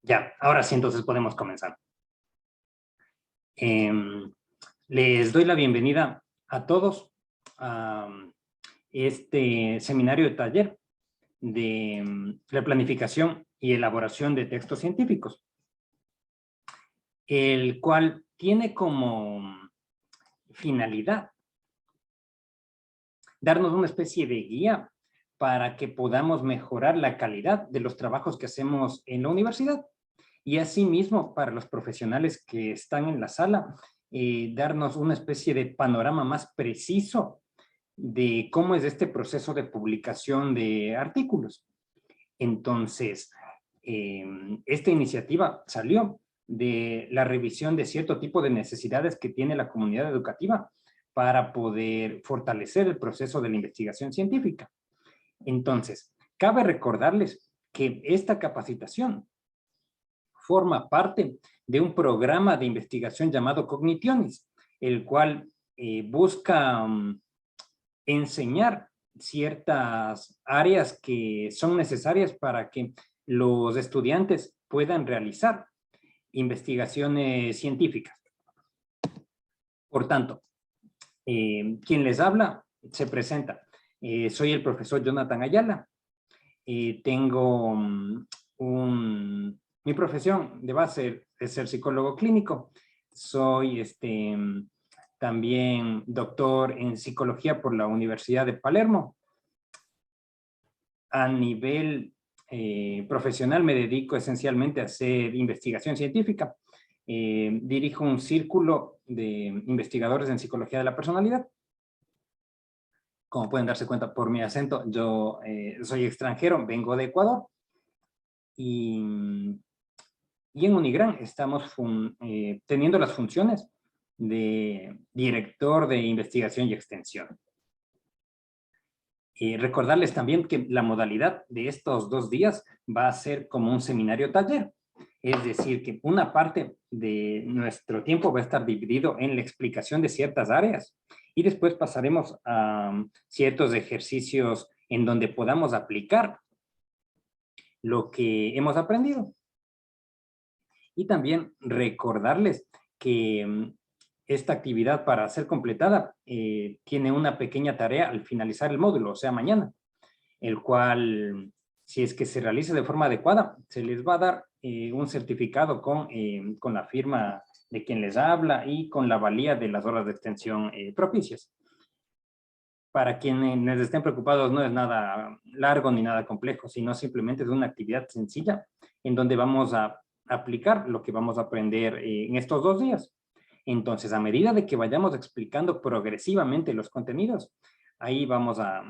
Ya, ahora sí, entonces podemos comenzar. Les doy la bienvenida a todos a este seminario de taller de la planificación y elaboración de textos científicos, el cual tiene como finalidad darnos una especie de guía para que podamos mejorar la calidad de los trabajos que hacemos en la universidad. Y asimismo, para los profesionales que están en la sala, darnos una especie de panorama más preciso de cómo es este proceso de publicación de artículos. Entonces, esta iniciativa salió de la revisión de cierto tipo de necesidades que tiene la comunidad educativa para poder fortalecer el proceso de la investigación científica. Entonces, cabe recordarles que esta capacitación forma parte de un programa de investigación llamado Cognitionis, el cual busca enseñar ciertas áreas que son necesarias para que los estudiantes puedan realizar investigaciones científicas. Por tanto, quien les habla se presenta. Soy el profesor Jonathan Ayala. Tengo mi profesión de base es ser psicólogo clínico. Soy también doctor en psicología por la Universidad de Palermo. A nivel profesional me dedico esencialmente a hacer investigación científica. Dirijo un círculo de investigadores en psicología de la personalidad. Como pueden darse cuenta por mi acento, yo soy extranjero, vengo de Ecuador. Y en Unigran estamos teniendo las funciones de director de investigación y extensión. Recordarles también que la modalidad de estos 2 días va a ser como un seminario taller. Es decir, que una parte de nuestro tiempo va a estar dividido en la explicación de ciertas áreas y después pasaremos a ciertos ejercicios en donde podamos aplicar lo que hemos aprendido. Y también recordarles que esta actividad para ser completada tiene una pequeña tarea al finalizar el módulo, o sea, mañana, el cual, si es que se realiza de forma adecuada, se les va a dar un certificado con la firma de quien les habla y con la valía de las horas de extensión propicias. Para quienes estén preocupados, no es nada largo ni nada complejo, sino simplemente es una actividad sencilla en donde vamos a aplicar lo que vamos a aprender en estos 2 días. Entonces, a medida de que vayamos explicando progresivamente los contenidos, ahí vamos a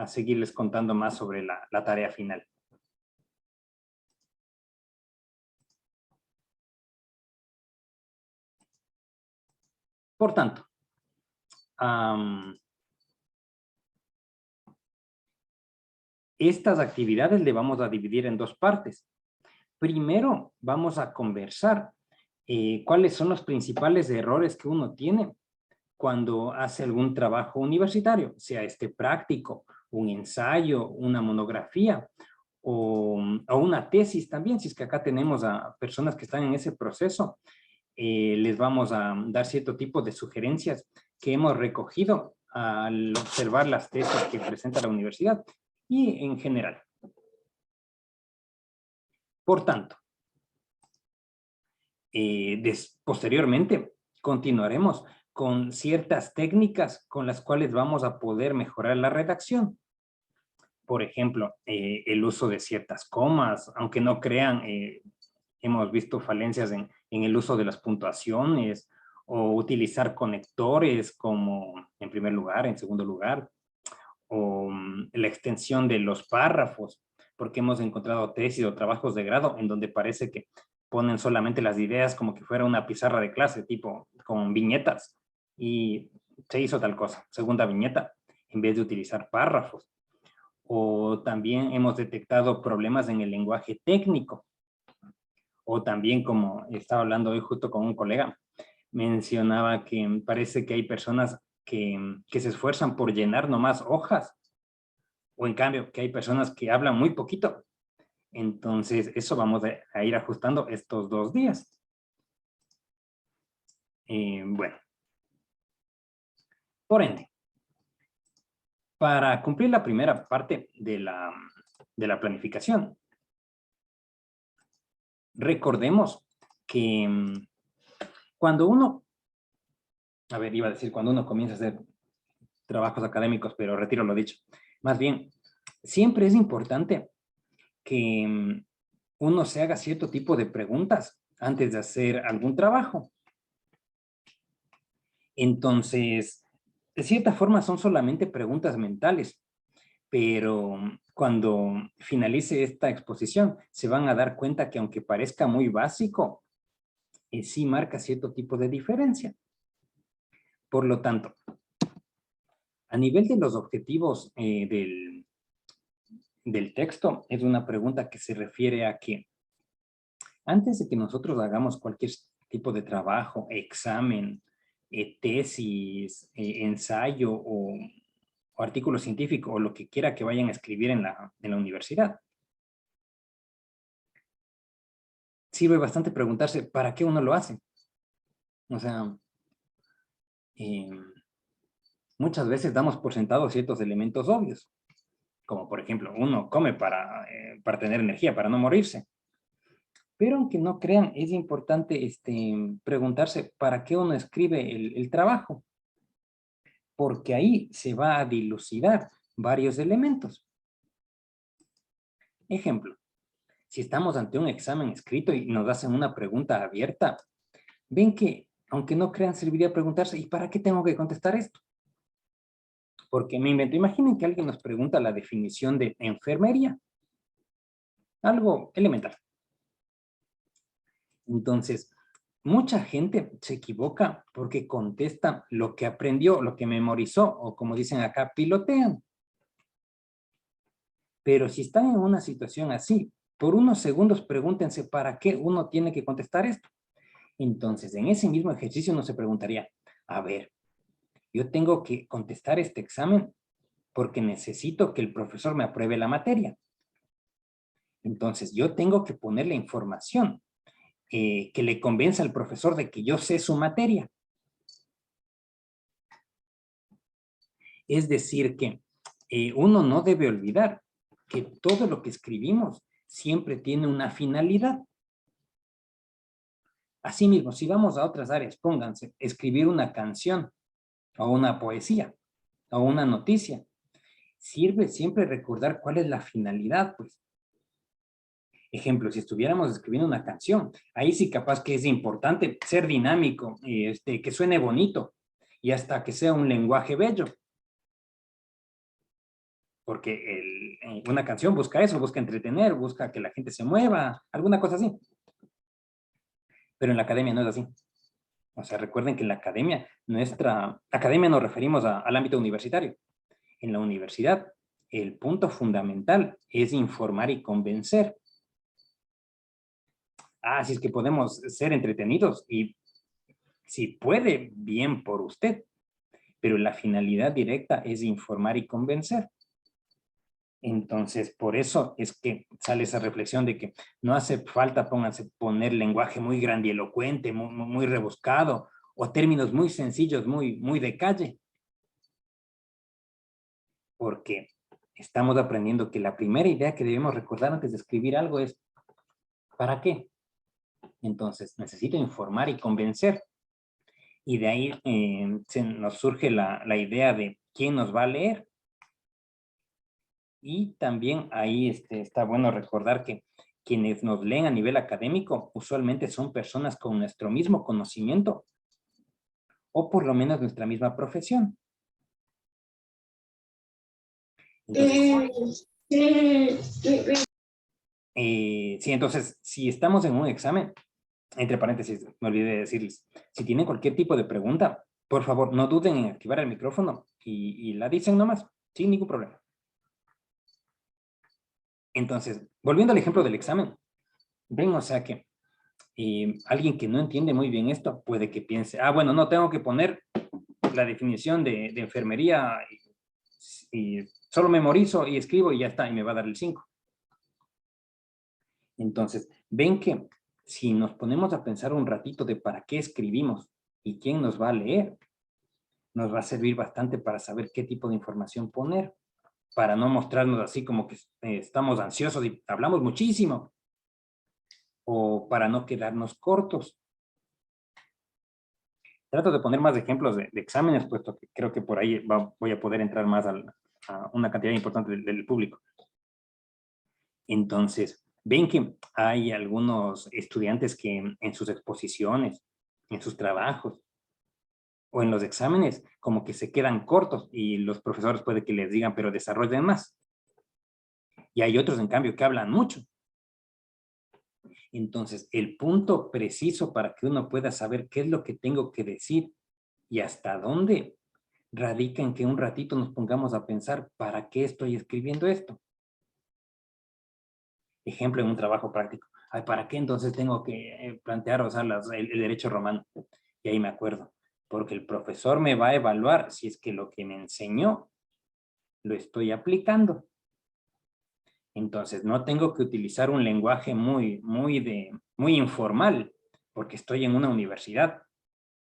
seguirles contando más sobre la tarea final. Por tanto, estas actividades le vamos a dividir en 2 partes. Primero, vamos a conversar cuáles son los principales errores que uno tiene cuando hace algún trabajo universitario, sea práctico, un ensayo, una monografía o una tesis también, si es que acá tenemos a personas que están en ese proceso, les vamos a dar cierto tipo de sugerencias que hemos recogido al observar las tesis que presenta la universidad y en general. Por tanto, posteriormente continuaremos con ciertas técnicas con las cuales vamos a poder mejorar la redacción. Por ejemplo, el uso de ciertas comas, aunque no crean, hemos visto falencias en el uso de las puntuaciones o utilizar conectores como en primer lugar, en segundo lugar, o la extensión de los párrafos, porque hemos encontrado tesis o trabajos de grado en donde parece que ponen solamente las ideas como que fuera una pizarra de clase, tipo con viñetas, y se hizo tal cosa, segunda viñeta, en vez de utilizar párrafos. O también hemos detectado problemas en el lenguaje técnico. O también, como estaba hablando hoy justo con un colega, mencionaba que parece que hay personas que se esfuerzan por llenar nomás hojas, o en cambio que hay personas que hablan muy poquito Entonces, eso vamos a ir ajustando estos 2 días. Bueno, por ende, para cumplir la primera parte de la planificación, recordemos que cuando uno, a ver, iba a decir cuando uno comienza a hacer trabajos académicos, pero retiro lo dicho. Más bien, siempre es importante que uno se haga cierto tipo de preguntas antes de hacer algún trabajo. Entonces, de cierta forma son solamente preguntas mentales, pero cuando finalice esta exposición se van a dar cuenta que aunque parezca muy básico, sí marca cierto tipo de diferencia. Por lo tanto, a nivel de los objetivos del texto, es una pregunta que se refiere a que antes de que nosotros hagamos cualquier tipo de trabajo, examen, tesis, ensayo o artículo científico o lo que quiera que vayan a escribir en la universidad, sirve bastante preguntarse ¿para qué uno lo hace? O sea, eh, muchas veces damos por sentado ciertos elementos obvios, como por ejemplo, uno come para tener energía, para no morirse. Pero aunque no crean, es importante preguntarse para qué uno escribe el trabajo, porque ahí se va a dilucidar varios elementos. Ejemplo, si estamos ante un examen escrito y nos hacen una pregunta abierta, ven que, aunque no crean, serviría preguntarse, ¿y para qué tengo que contestar esto? Porque me invento, imaginen que alguien nos pregunta la definición de enfermería, algo elemental. Entonces, mucha gente se equivoca porque contesta lo que aprendió, lo que memorizó, o como dicen acá, pilotean. Pero si están en una situación así, por unos segundos pregúntense para qué uno tiene que contestar esto. Entonces, en ese mismo ejercicio uno se preguntaría, a ver, yo tengo que contestar este examen porque necesito que el profesor me apruebe la materia. Entonces, yo tengo que poner la información que le convenza al profesor de que yo sé su materia. Es decir, que uno no debe olvidar que todo lo que escribimos siempre tiene una finalidad. Asimismo, si vamos a otras áreas, pónganse, escribir una canción o una poesía o una noticia. Sirve siempre recordar cuál es la finalidad, pues. Ejemplo, si estuviéramos escribiendo una canción, ahí sí capaz que es importante ser dinámico, que suene bonito y hasta que sea un lenguaje bello. Porque una canción busca eso, busca entretener, busca que la gente se mueva, alguna cosa así. Pero en la academia no es así. O sea, recuerden que en la academia, nuestra academia nos referimos al ámbito universitario. En la universidad, el punto fundamental es informar y convencer. Así es que podemos ser entretenidos y si puede, bien por usted, pero la finalidad directa es informar y convencer. Entonces, por eso es que sale esa reflexión de que no hace falta poner lenguaje muy grandilocuente, muy rebuscado, o términos muy sencillos, muy de calle, porque estamos aprendiendo que la primera idea que debemos recordar antes de escribir algo es ¿para qué? Entonces, necesito informar y convencer. Y de ahí nos surge la idea de quién nos va a leer. Y también ahí está bueno recordar que quienes nos leen a nivel académico usualmente son personas con nuestro mismo conocimiento o por lo menos nuestra misma profesión. Entonces, sí, entonces, si estamos en un examen, entre paréntesis, me olvidé de decirles, si tienen cualquier tipo de pregunta, por favor, no duden en activar el micrófono y la dicen nomás, sin ningún problema. Entonces, volviendo al ejemplo del examen, ven, o sea que alguien que no entiende muy bien esto puede que piense, ah, bueno, no tengo que poner la definición de enfermería y solo memorizo y escribo y ya está, y me va a dar el 5. Entonces, ven que si nos ponemos a pensar un ratito de para qué escribimos y quién nos va a leer, nos va a servir bastante para saber qué tipo de información poner, para no mostrarnos así como que estamos ansiosos y hablamos muchísimo, o para no quedarnos cortos. Trato de poner más ejemplos de exámenes, puesto que creo que por ahí voy a poder entrar más a una cantidad importante del público. Entonces, ven que hay algunos estudiantes que en sus exposiciones, en sus trabajos o en los exámenes, como que se quedan cortos y los profesores puede que les digan, pero desarrollen más. Y hay otros, en cambio, que hablan mucho. Entonces, el punto preciso para que uno pueda saber qué es lo que tengo que decir y hasta dónde radica en que un ratito nos pongamos a pensar, ¿para qué estoy escribiendo esto? Ejemplo, en un trabajo práctico. Ay, ¿para qué entonces tengo que plantear, o sea, el derecho romano? Y ahí me acuerdo, porque el profesor me va a evaluar si es que lo que me enseñó lo estoy aplicando. Entonces, no tengo que utilizar un lenguaje muy informal, porque estoy en una universidad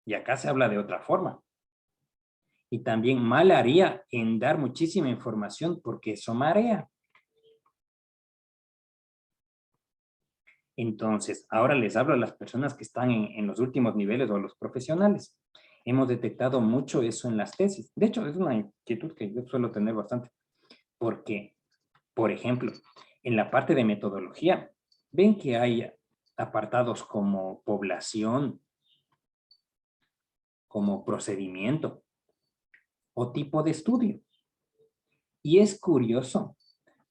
y acá se habla de otra forma. Y también mal haría en dar muchísima información porque eso marea. Entonces, ahora les hablo a las personas que están en los últimos niveles o a los profesionales. Hemos detectado mucho eso en las tesis. De hecho, es una inquietud que yo suelo tener bastante. Porque, por ejemplo, en la parte de metodología, ven que hay apartados como población, como procedimiento o tipo de estudio. Y es curioso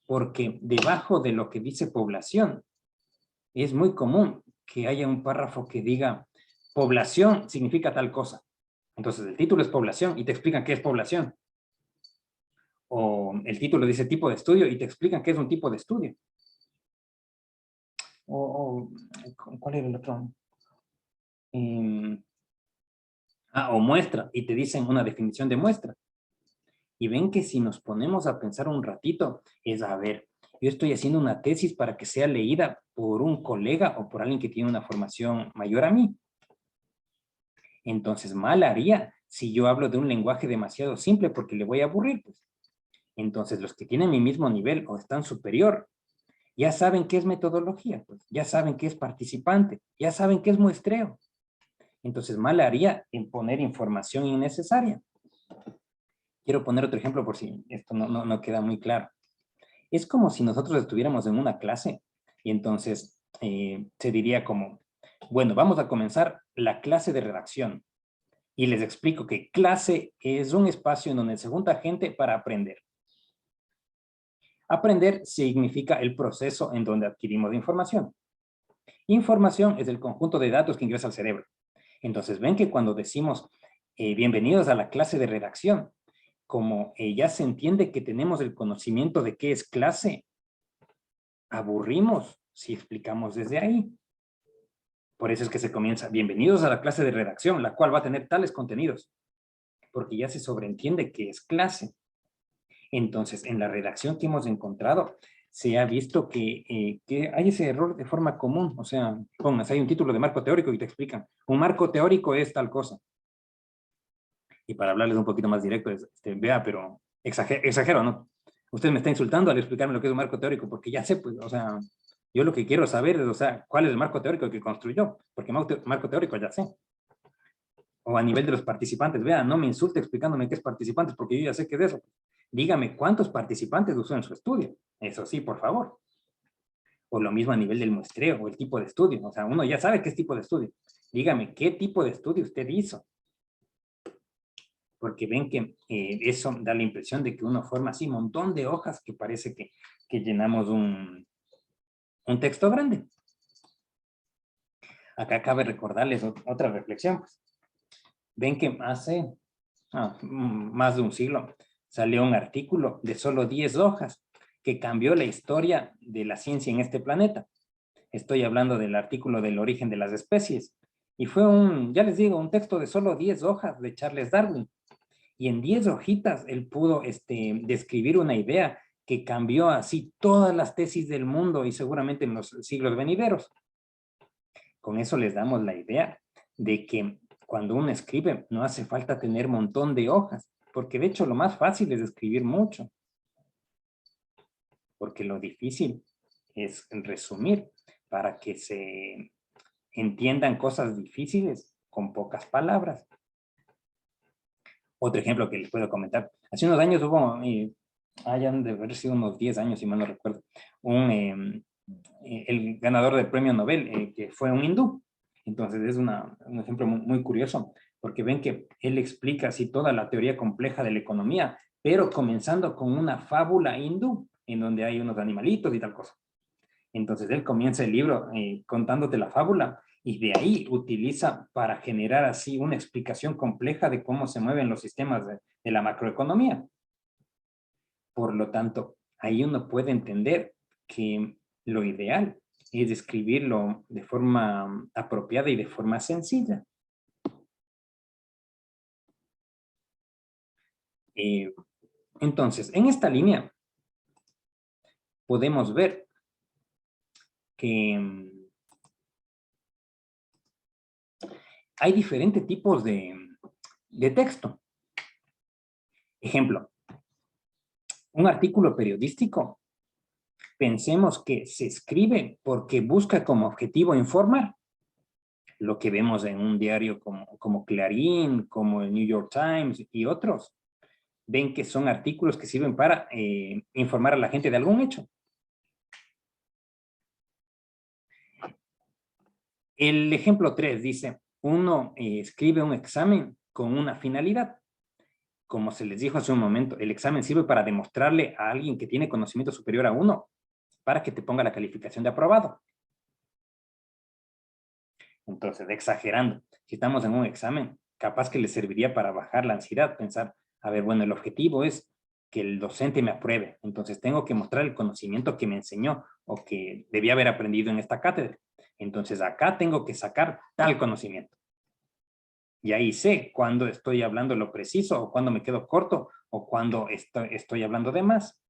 porque debajo de lo que dice población, es muy común que haya un párrafo que diga población significa tal cosa. Entonces el título es población y te explican qué es población. O el título dice tipo de estudio y te explican qué es un tipo de estudio. O ¿cuál era el otro? O muestra y te dicen una definición de muestra. Y ven que si nos ponemos a pensar un ratito, es a ver, yo estoy haciendo una tesis para que sea leída por un colega o por alguien que tiene una formación mayor a mí. Entonces, mal haría si yo hablo de un lenguaje demasiado simple porque le voy a aburrir, pues. Entonces, los que tienen mi mismo nivel o están superior, ya saben qué es metodología, pues. Ya saben qué es participante, ya saben qué es muestreo. Entonces, mal haría en poner información innecesaria. Quiero poner otro ejemplo por si esto no queda muy claro. Es como si nosotros estuviéramos en una clase y entonces se diría como, bueno, vamos a comenzar la clase de redacción. Y les explico que clase es un espacio en donde se junta gente para aprender. Aprender significa el proceso en donde adquirimos información. Información es el conjunto de datos que ingresa al cerebro. Entonces, ven que cuando decimos bienvenidos a la clase de redacción, como ya se entiende que tenemos el conocimiento de qué es clase, aburrimos si explicamos desde ahí. Por eso es que se comienza, bienvenidos a la clase de redacción, la cual va a tener tales contenidos, porque ya se sobreentiende que es clase. Entonces, en la redacción que hemos encontrado, se ha visto que hay ese error de forma común. O sea, pongas, hay un título de marco teórico y te explican, un marco teórico es tal cosa. Y para hablarles un poquito más directo, vea, pero exagero, ¿no? Usted me está insultando al explicarme lo que es un marco teórico, porque ya sé, pues, o sea, yo lo que quiero saber es, o sea, cuál es el marco teórico que construyó, porque marco teórico ya sé. O a nivel de los participantes, vea, no me insulte explicándome qué es participantes, porque yo ya sé qué es eso. Dígame cuántos participantes usó en su estudio. Eso sí, por favor. O lo mismo a nivel del muestreo o el tipo de estudio. O sea, uno ya sabe qué es tipo de estudio. Dígame qué tipo de estudio usted hizo. Porque ven que eso da la impresión de que uno forma así un montón de hojas que parece que llenamos un texto grande. Acá cabe recordarles otra reflexión. Pues. Ven que hace más de un siglo salió un artículo de solo 10 hojas que cambió la historia de la ciencia en este planeta. Estoy hablando del artículo del origen de las especies. Y fue ya les digo, un texto de solo 10 hojas de Charles Darwin. Y en 10 hojitas él pudo describir una idea que cambió así todas las tesis del mundo y seguramente en los siglos venideros. Con eso les damos la idea de que cuando uno escribe no hace falta tener un montón de hojas, porque de hecho lo más fácil es escribir mucho, porque lo difícil es resumir para que se entiendan cosas difíciles con pocas palabras. Otro ejemplo que les puedo comentar. Hace unos años hubo, hayan de haber sido unos 10 años, si mal no recuerdo, el ganador del premio Nobel, que fue un hindú. Entonces es un ejemplo muy curioso, porque ven que él explica así toda la teoría compleja de la economía, pero comenzando con una fábula hindú, en donde hay unos animalitos y tal cosa. Entonces él comienza el libro contándote la fábula y de ahí utiliza para generar así una explicación compleja de cómo se mueven los sistemas de la macroeconomía. Por lo tanto, ahí uno puede entender que lo ideal es escribirlo de forma apropiada y de forma sencilla. Entonces, en esta línea podemos ver que hay diferentes tipos de texto. Ejemplo, un artículo periodístico, pensemos que se escribe porque busca como objetivo informar. Lo que vemos en un diario como Clarín, como el New York Times y otros, ven que son artículos que sirven para informar a la gente de algún hecho. El ejemplo 3 dice, uno escribe un examen con una finalidad. Como se les dijo hace un momento, el examen sirve para demostrarle a alguien que tiene conocimiento superior a uno, para que te ponga la calificación de aprobado. Entonces, exagerando, si estamos en un examen, capaz que le serviría para bajar la ansiedad, pensar, a ver, bueno, el objetivo es que el docente me apruebe, entonces tengo que mostrar el conocimiento que me enseñó o que debía haber aprendido en esta cátedra. Entonces, acá tengo que sacar tal conocimiento. Y ahí sé cuándo estoy hablando lo preciso o cuándo me quedo corto o cuándo estoy hablando de más.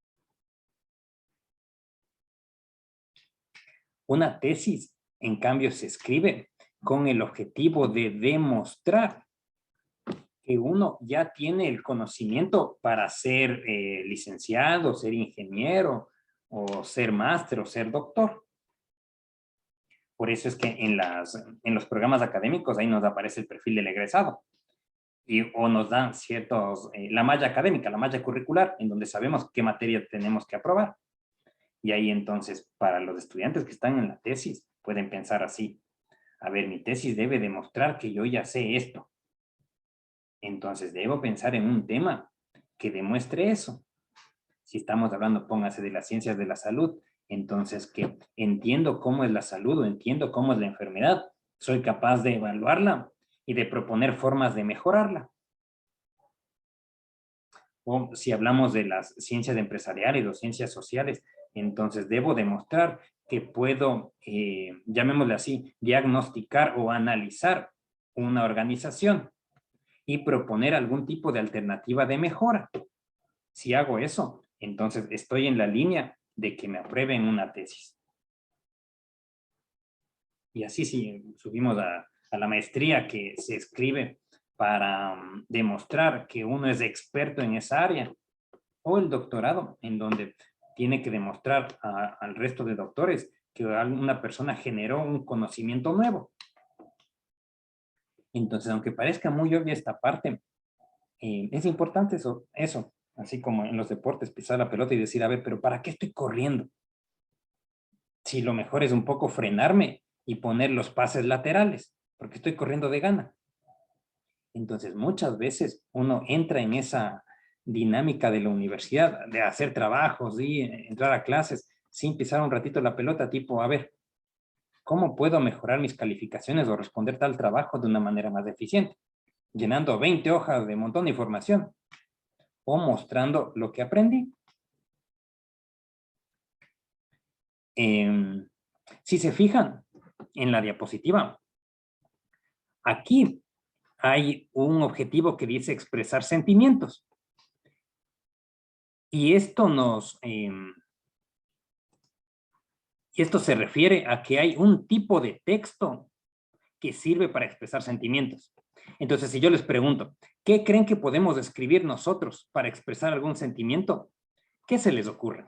Una tesis, en cambio, se escribe con el objetivo de demostrar que uno ya tiene el conocimiento para ser licenciado, ser ingeniero, o ser máster, o ser doctor. Por eso es que en los programas académicos ahí nos aparece el perfil del egresado. O nos dan la malla académica, la malla curricular, en donde sabemos qué materia tenemos que aprobar. Y ahí entonces, para los estudiantes que están en la tesis, pueden pensar así, a ver, mi tesis debe demostrar que yo ya sé esto. Entonces, debo pensar en un tema que demuestre eso. Si estamos hablando, póngase, de las ciencias de la salud, entonces que entiendo cómo es la salud o entiendo cómo es la enfermedad, soy capaz de evaluarla y de proponer formas de mejorarla. O si hablamos de las ciencias empresariales o ciencias sociales, entonces debo demostrar que puedo, llamémosle así, diagnosticar o analizar una organización y proponer algún tipo de alternativa de mejora. Si hago eso, entonces estoy en la línea de que me aprueben una tesis. Y así si subimos a la maestría, que se escribe para demostrar que uno es experto en esa área, o el doctorado, en donde tiene que demostrar al resto de doctores que una persona generó un conocimiento nuevo. Entonces, aunque parezca muy obvia esta parte, es importante eso, así como en los deportes, pisar la pelota y decir, a ver, pero ¿para qué estoy corriendo? Si lo mejor es un poco frenarme y poner los pases laterales, porque estoy corriendo de gana. Entonces, muchas veces uno entra en esa dinámica de la universidad, de hacer trabajos y entrar a clases sin pisar un ratito la pelota, tipo, a ver, ¿cómo puedo mejorar mis calificaciones o responder tal trabajo de una manera más eficiente? Llenando 20 hojas de montón de información o mostrando lo que aprendí. Si se fijan en la diapositiva, aquí hay un objetivo que dice expresar sentimientos. Y esto y esto se refiere a que hay un tipo de texto que sirve para expresar sentimientos. Entonces, si yo les pregunto, ¿qué creen que podemos escribir nosotros para expresar algún sentimiento? ¿Qué se les ocurre?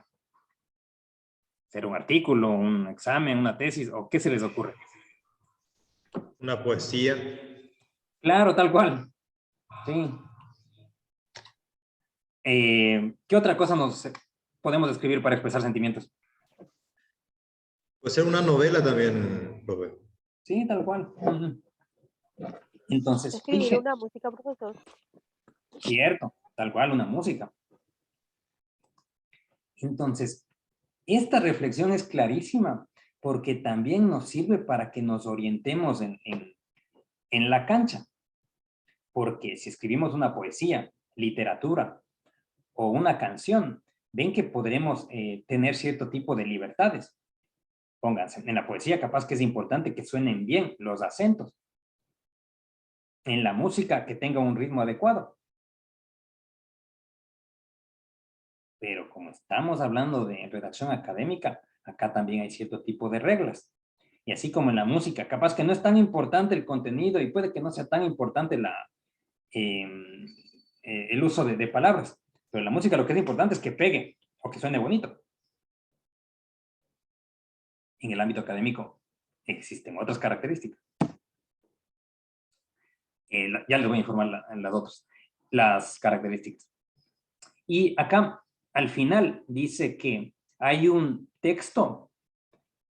¿Ser un artículo, un examen, una tesis? ¿O qué se les ocurre? Una poesía. Claro, tal cual. Sí. ¿Qué otra cosa nos podemos escribir para expresar sentimientos? Puede ser una novela también, profe. Sí, tal cual. Entonces, Escribir fíjense, una música, profesor. cierto, tal cual, una música. Entonces, esta reflexión es clarísima porque también nos sirve para que nos orientemos en la cancha. Porque si escribimos una poesía, literatura o una canción, ven que podremos tener cierto tipo de libertades. Pónganse, en la poesía capaz que es importante que suenen bien los acentos. En la música que tenga un ritmo adecuado. Pero como estamos hablando de redacción académica, acá también hay cierto tipo de reglas. Y así como en la música, capaz que no es tan importante el contenido y puede que no sea tan importante el uso de palabras. Pero en la música lo que es importante es que pegue o que suene bonito. En el ámbito académico existen otras características. Ya les voy a informar las otras, las características. Y acá, al final, dice que hay un texto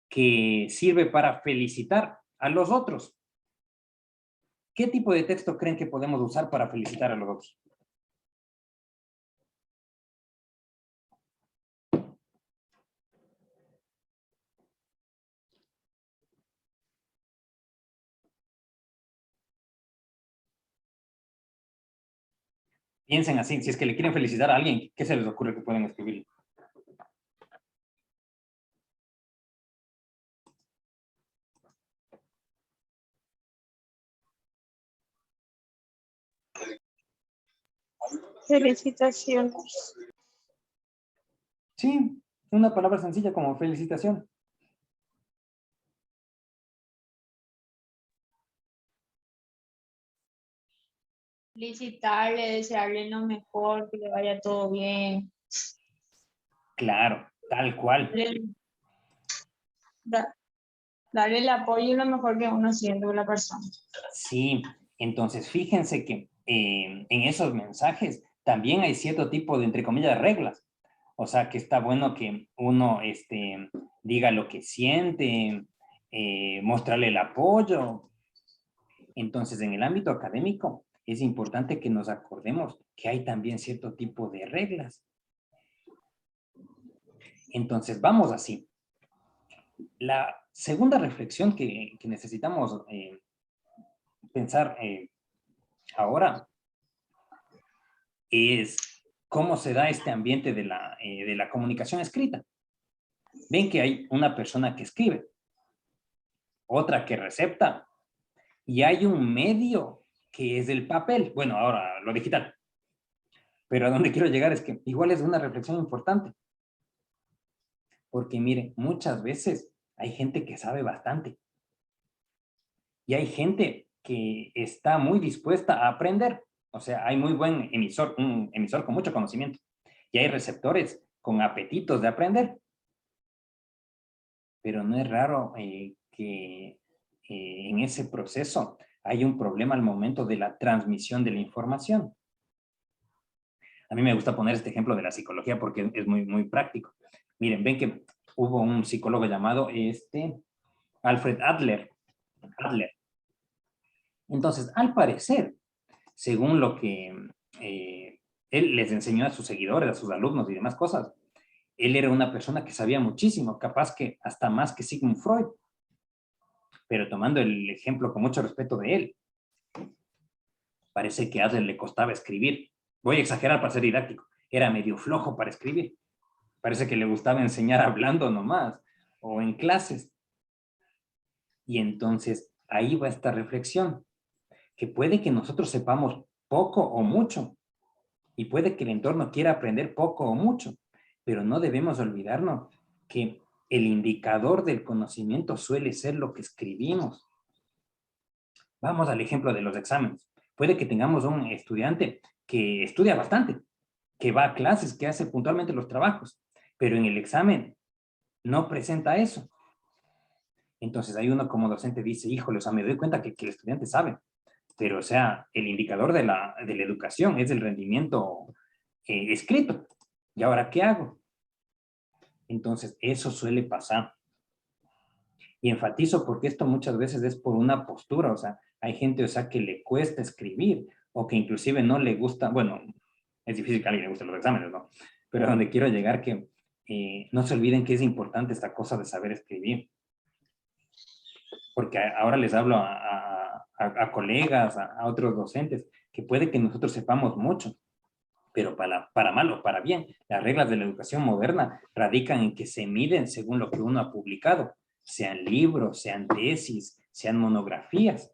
que sirve para felicitar a los otros. ¿Qué tipo de texto creen que podemos usar para felicitar a los otros? Piensen así, si es que le quieren felicitar a alguien, ¿qué se les ocurre que pueden escribir? Felicitaciones. Sí, una palabra sencilla como felicitación. Felicitarle, desearle lo mejor, que le vaya todo bien. Claro, tal cual. Da- Darle el apoyo y lo mejor que uno siente de la persona. Sí, entonces fíjense que en esos mensajes también hay cierto tipo de, entre comillas, reglas. O sea, que está bueno que uno diga lo que siente, mostrarle el apoyo. Entonces, en el ámbito académico, es importante que nos acordemos que hay también cierto tipo de reglas. Entonces, vamos así. La segunda reflexión que necesitamos pensar ahora es cómo se da este ambiente de la comunicación escrita. Ven que hay una persona que escribe, otra que recepta, y hay un medio que es el papel. Bueno, ahora lo digital. Pero a donde quiero llegar es que igual es una reflexión importante. Porque mire, muchas veces hay gente que sabe bastante. Y hay gente que está muy dispuesta a aprender. O sea, hay muy buen emisor, un emisor con mucho conocimiento. Y hay receptores con apetitos de aprender. Pero no es raro que en ese proceso hay un problema al momento de la transmisión de la información. A mí me gusta poner este ejemplo de la psicología porque es muy, muy práctico. Miren, ven que hubo un psicólogo llamado Alfred Adler. Entonces, al parecer, según lo que él les enseñó a sus seguidores, a sus alumnos y demás cosas, él era una persona que sabía muchísimo, capaz que hasta más que Sigmund Freud. Pero tomando el ejemplo con mucho respeto de él, parece que a Adler le costaba escribir. Voy a exagerar para ser didáctico. Era medio flojo para escribir. Parece que le gustaba enseñar hablando nomás o en clases. Y entonces ahí va esta reflexión, que puede que nosotros sepamos poco o mucho, Y puede que el entorno quiera aprender poco o mucho, pero no debemos olvidarnos que el indicador del conocimiento suele ser lo que escribimos. Vamos al ejemplo de los exámenes. Puede que tengamos un estudiante que estudia bastante, que va a clases, que hace puntualmente los trabajos, pero en el examen no presenta eso. Entonces ahí uno como docente dice, híjole, o sea, me doy cuenta que el estudiante sabe, pero o sea, el indicador de la educación es el rendimiento escrito. ¿Y ahora qué hago? Entonces eso suele pasar. Y enfatizo porque esto muchas veces es por una postura, o sea, hay gente, o sea, que le cuesta escribir o que inclusive no le gusta, bueno, es difícil que a alguien le gusten los exámenes, ¿no? Pero a donde quiero llegar que no se olviden que es importante esta cosa de saber escribir. Porque ahora les hablo a colegas, a otros docentes, que puede que nosotros sepamos mucho, pero para mal o para bien, las reglas de la educación moderna radican en que se miden según lo que uno ha publicado, sean libros, sean tesis, sean monografías.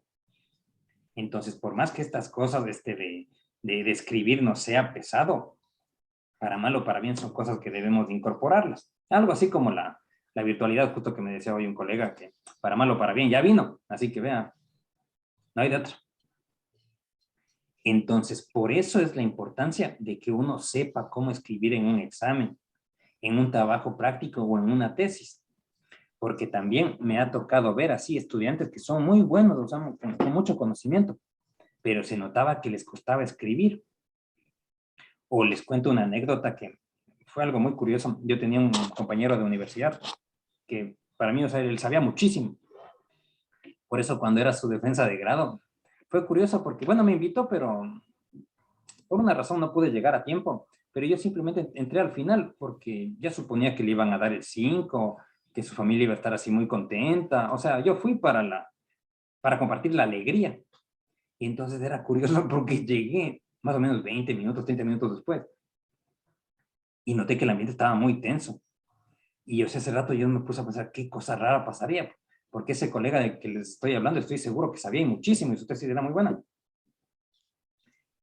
Entonces, por más que estas cosas de escribir no sea pesado, para mal o para bien son cosas que debemos de incorporarlas. Algo así como la virtualidad, justo que me decía hoy un colega, que para mal o para bien ya vino, así que vea, no hay de otra. Entonces, por eso es la importancia de que uno sepa cómo escribir en un examen, en un trabajo práctico o en una tesis. Porque también me ha tocado ver así estudiantes que son muy buenos, o sea, con mucho conocimiento, pero se notaba que les costaba escribir. O les cuento una anécdota que fue algo muy curioso. Yo tenía un compañero de universidad que para mí, o sea, él sabía muchísimo. Por eso cuando era su defensa de grado, fue curioso porque, bueno, me invitó, pero por una razón no pude llegar a tiempo. Pero yo simplemente entré al final porque ya suponía que le iban a dar el 5, que su familia iba a estar así muy contenta. O sea, yo fui para compartir la alegría. Y entonces era curioso porque llegué más o menos 20 minutos, 30 minutos después. Y noté que el ambiente estaba muy tenso. Y o sea, ese rato yo me puse a pensar qué cosa rara pasaría. Porque ese colega de que les estoy hablando, estoy seguro que sabía muchísimo y su tesis era muy buena.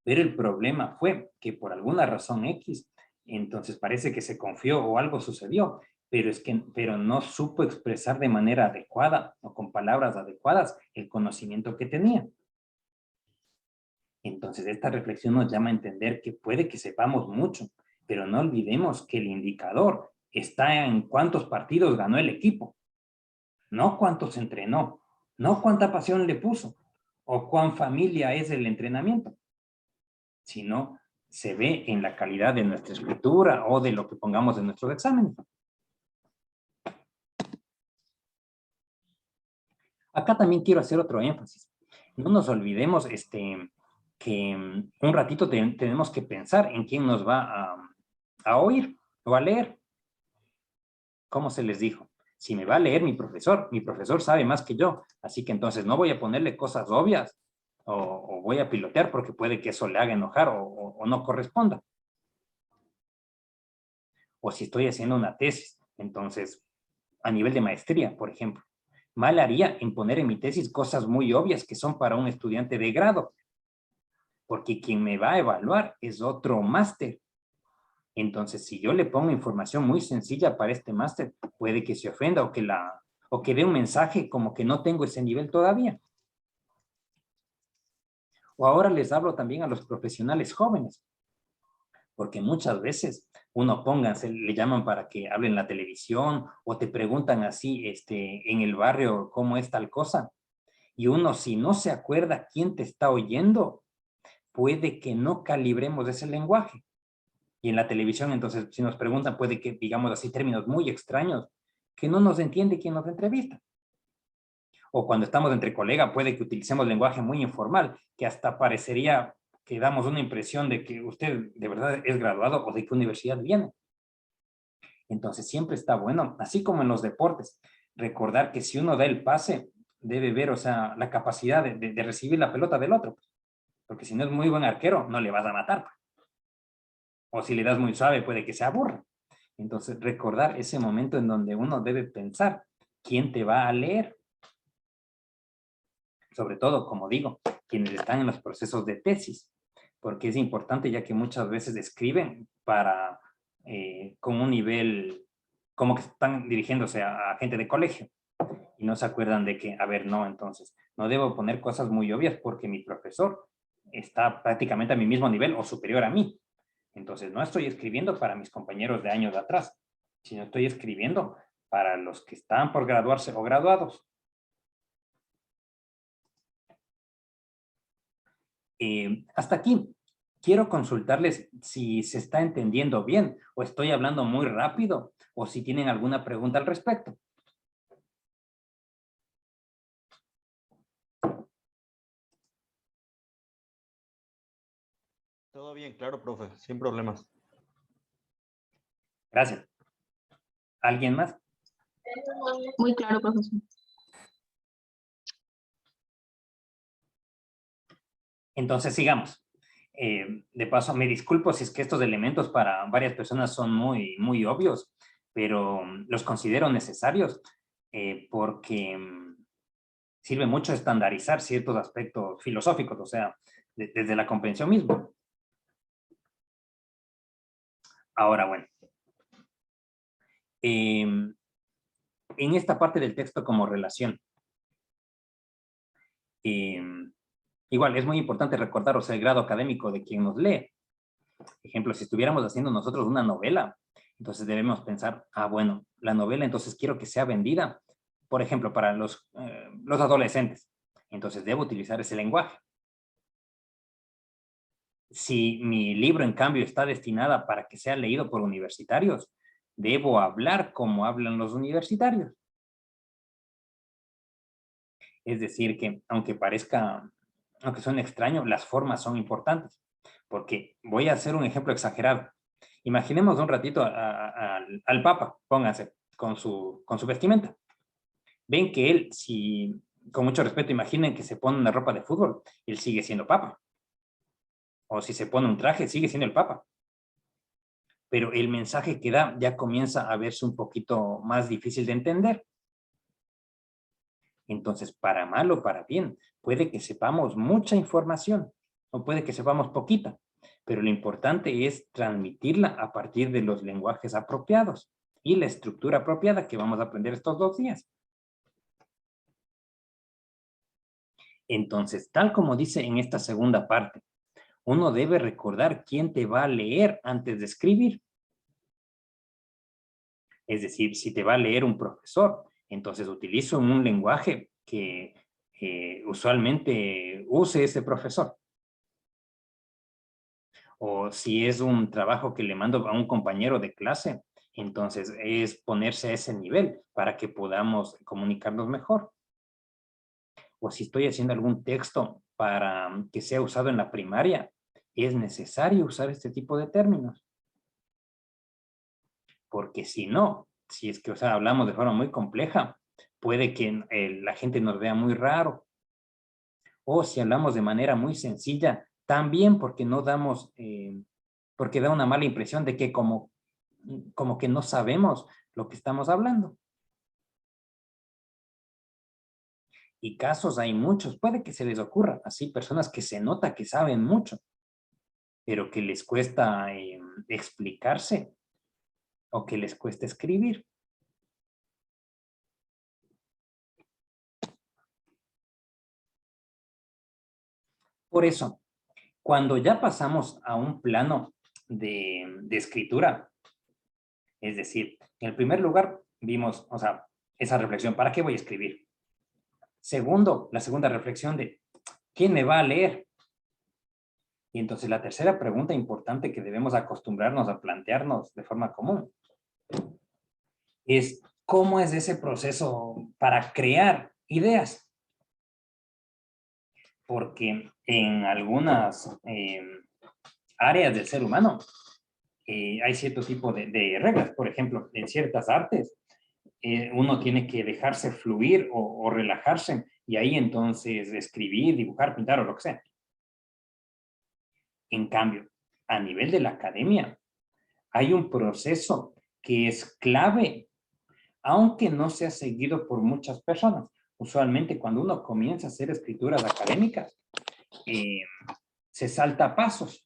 Pero el problema fue que por alguna razón X, entonces parece que se confió o algo sucedió, pero no supo expresar de manera adecuada o con palabras adecuadas el conocimiento que tenía. Entonces, esta reflexión nos llama a entender que puede que sepamos mucho, pero no olvidemos que el indicador está en cuántos partidos ganó el equipo, no cuántos entrenó, no cuánta pasión le puso o cuán familia es el entrenamiento, sino se ve en la calidad de nuestra escritura o de lo que pongamos en nuestros exámenes. Acá también quiero hacer otro énfasis. No nos olvidemos que un ratito tenemos que pensar en quién nos va a oír o a leer. ¿Cómo se les dijo? Si me va a leer mi profesor sabe más que yo, así que entonces no voy a ponerle cosas obvias o voy a pilotear porque puede que eso le haga enojar o no corresponda. O si estoy haciendo una tesis, entonces a nivel de maestría, por ejemplo, mal haría en poner en mi tesis cosas muy obvias que son para un estudiante de grado, porque quien me va a evaluar es otro máster. Entonces, si yo le pongo información muy sencilla para este máster, puede que se ofenda o que dé un mensaje como que no tengo ese nivel todavía. O ahora les hablo también a los profesionales jóvenes, porque muchas veces uno le llaman para que hable en la televisión o te preguntan así en el barrio cómo es tal cosa. Y uno, si no se acuerda quién te está oyendo, puede que no calibremos ese lenguaje. Y en la televisión, entonces, si nos preguntan, puede que digamos así términos muy extraños que no nos entiende quien nos entrevista. O cuando estamos entre colegas, puede que utilicemos lenguaje muy informal, que hasta parecería que damos una impresión de que usted de verdad es graduado o de qué universidad viene. Entonces, siempre está bueno, así como en los deportes, recordar que si uno da el pase, debe ver, o sea, la capacidad de recibir la pelota del otro. Porque si no es muy buen arquero, no le vas a matar. O si le das muy suave, puede que se aburra. Entonces, recordar ese momento en donde uno debe pensar quién te va a leer. Sobre todo, como digo, quienes están en los procesos de tesis. porque es importante ya que muchas veces escriben para, con un nivel, como que están dirigiéndose a gente de colegio y no se acuerdan de que, a ver, no, entonces, no debo poner cosas muy obvias porque mi profesor está prácticamente a mi mismo nivel o superior a mí. Entonces, no estoy escribiendo para mis compañeros de años de atrás, sino estoy escribiendo para los que están por graduarse o graduados. Hasta aquí, quiero consultarles si se está entendiendo bien o estoy hablando muy rápido o si tienen alguna pregunta al respecto. Todo bien, claro, profe, sin problemas. Gracias. ¿Alguien más? Muy claro, profesor. Entonces, sigamos. De paso, me disculpo si es que estos elementos para varias personas son muy obvios, pero los considero necesarios porque sirve mucho estandarizar ciertos aspectos filosóficos, o sea, desde la comprensión misma. Ahora, bueno. En esta parte del texto como relación, igual es muy importante recordar, o sea, el grado académico de quien nos lee. Ejemplo, si estuviéramos haciendo nosotros una novela, entonces debemos pensar, bueno, la novela entonces quiero que sea vendida, por ejemplo, para los adolescentes. Entonces debo utilizar ese lenguaje. Si mi libro, en cambio, está destinada para que sea leído por universitarios, debo hablar como hablan los universitarios. Es decir, que aunque suene extraño, las formas son importantes. Porque voy a hacer un ejemplo exagerado. Imaginemos un ratito al Papa, pónganse, con su vestimenta. Ven que él, si, con mucho respeto, imaginen que se pone una ropa de fútbol, él sigue siendo Papa. O si se pone un traje, sigue siendo el Papa. Pero el mensaje que da ya comienza a verse un poquito más difícil de entender. Entonces, para mal o para bien, puede que sepamos mucha información o puede que sepamos poquita, pero lo importante es transmitirla a partir de los lenguajes apropiados y la estructura apropiada que vamos a aprender estos 2 días. Entonces, tal como dice en esta segunda parte, uno debe recordar quién te va a leer antes de escribir. Es decir, si te va a leer un profesor, entonces utilizo un lenguaje que usualmente use ese profesor. O si es un trabajo que le mando a un compañero de clase, entonces es ponerse a ese nivel para que podamos comunicarnos mejor. O si estoy haciendo algún texto para que sea usado en la primaria, es necesario usar este tipo de términos. Porque si no, si es que, o sea, hablamos de forma muy compleja, puede que la gente nos vea muy raro. O si hablamos de manera muy sencilla, también porque no damos, porque da una mala impresión de que como que no sabemos lo que estamos hablando. Y casos hay muchos, puede que se les ocurra, así personas que se nota que saben mucho, pero que les cuesta explicarse o que les cuesta escribir. Por eso, cuando ya pasamos a un plano de escritura, es decir, en el primer lugar vimos, o sea, esa reflexión, ¿para qué voy a escribir? Segundo, la segunda reflexión de, ¿quién me va a leer? Y entonces la tercera pregunta importante que debemos acostumbrarnos a plantearnos de forma común es, ¿cómo es ese proceso para crear ideas? Porque en algunas áreas del ser humano hay cierto tipo de reglas. Por ejemplo, en ciertas artes, uno tiene que dejarse fluir o relajarse y ahí entonces escribir, dibujar, pintar o lo que sea. En cambio, a nivel de la academia, hay un proceso que es clave, aunque no sea seguido por muchas personas. Usualmente cuando uno comienza a hacer escrituras académicas, se salta pasos.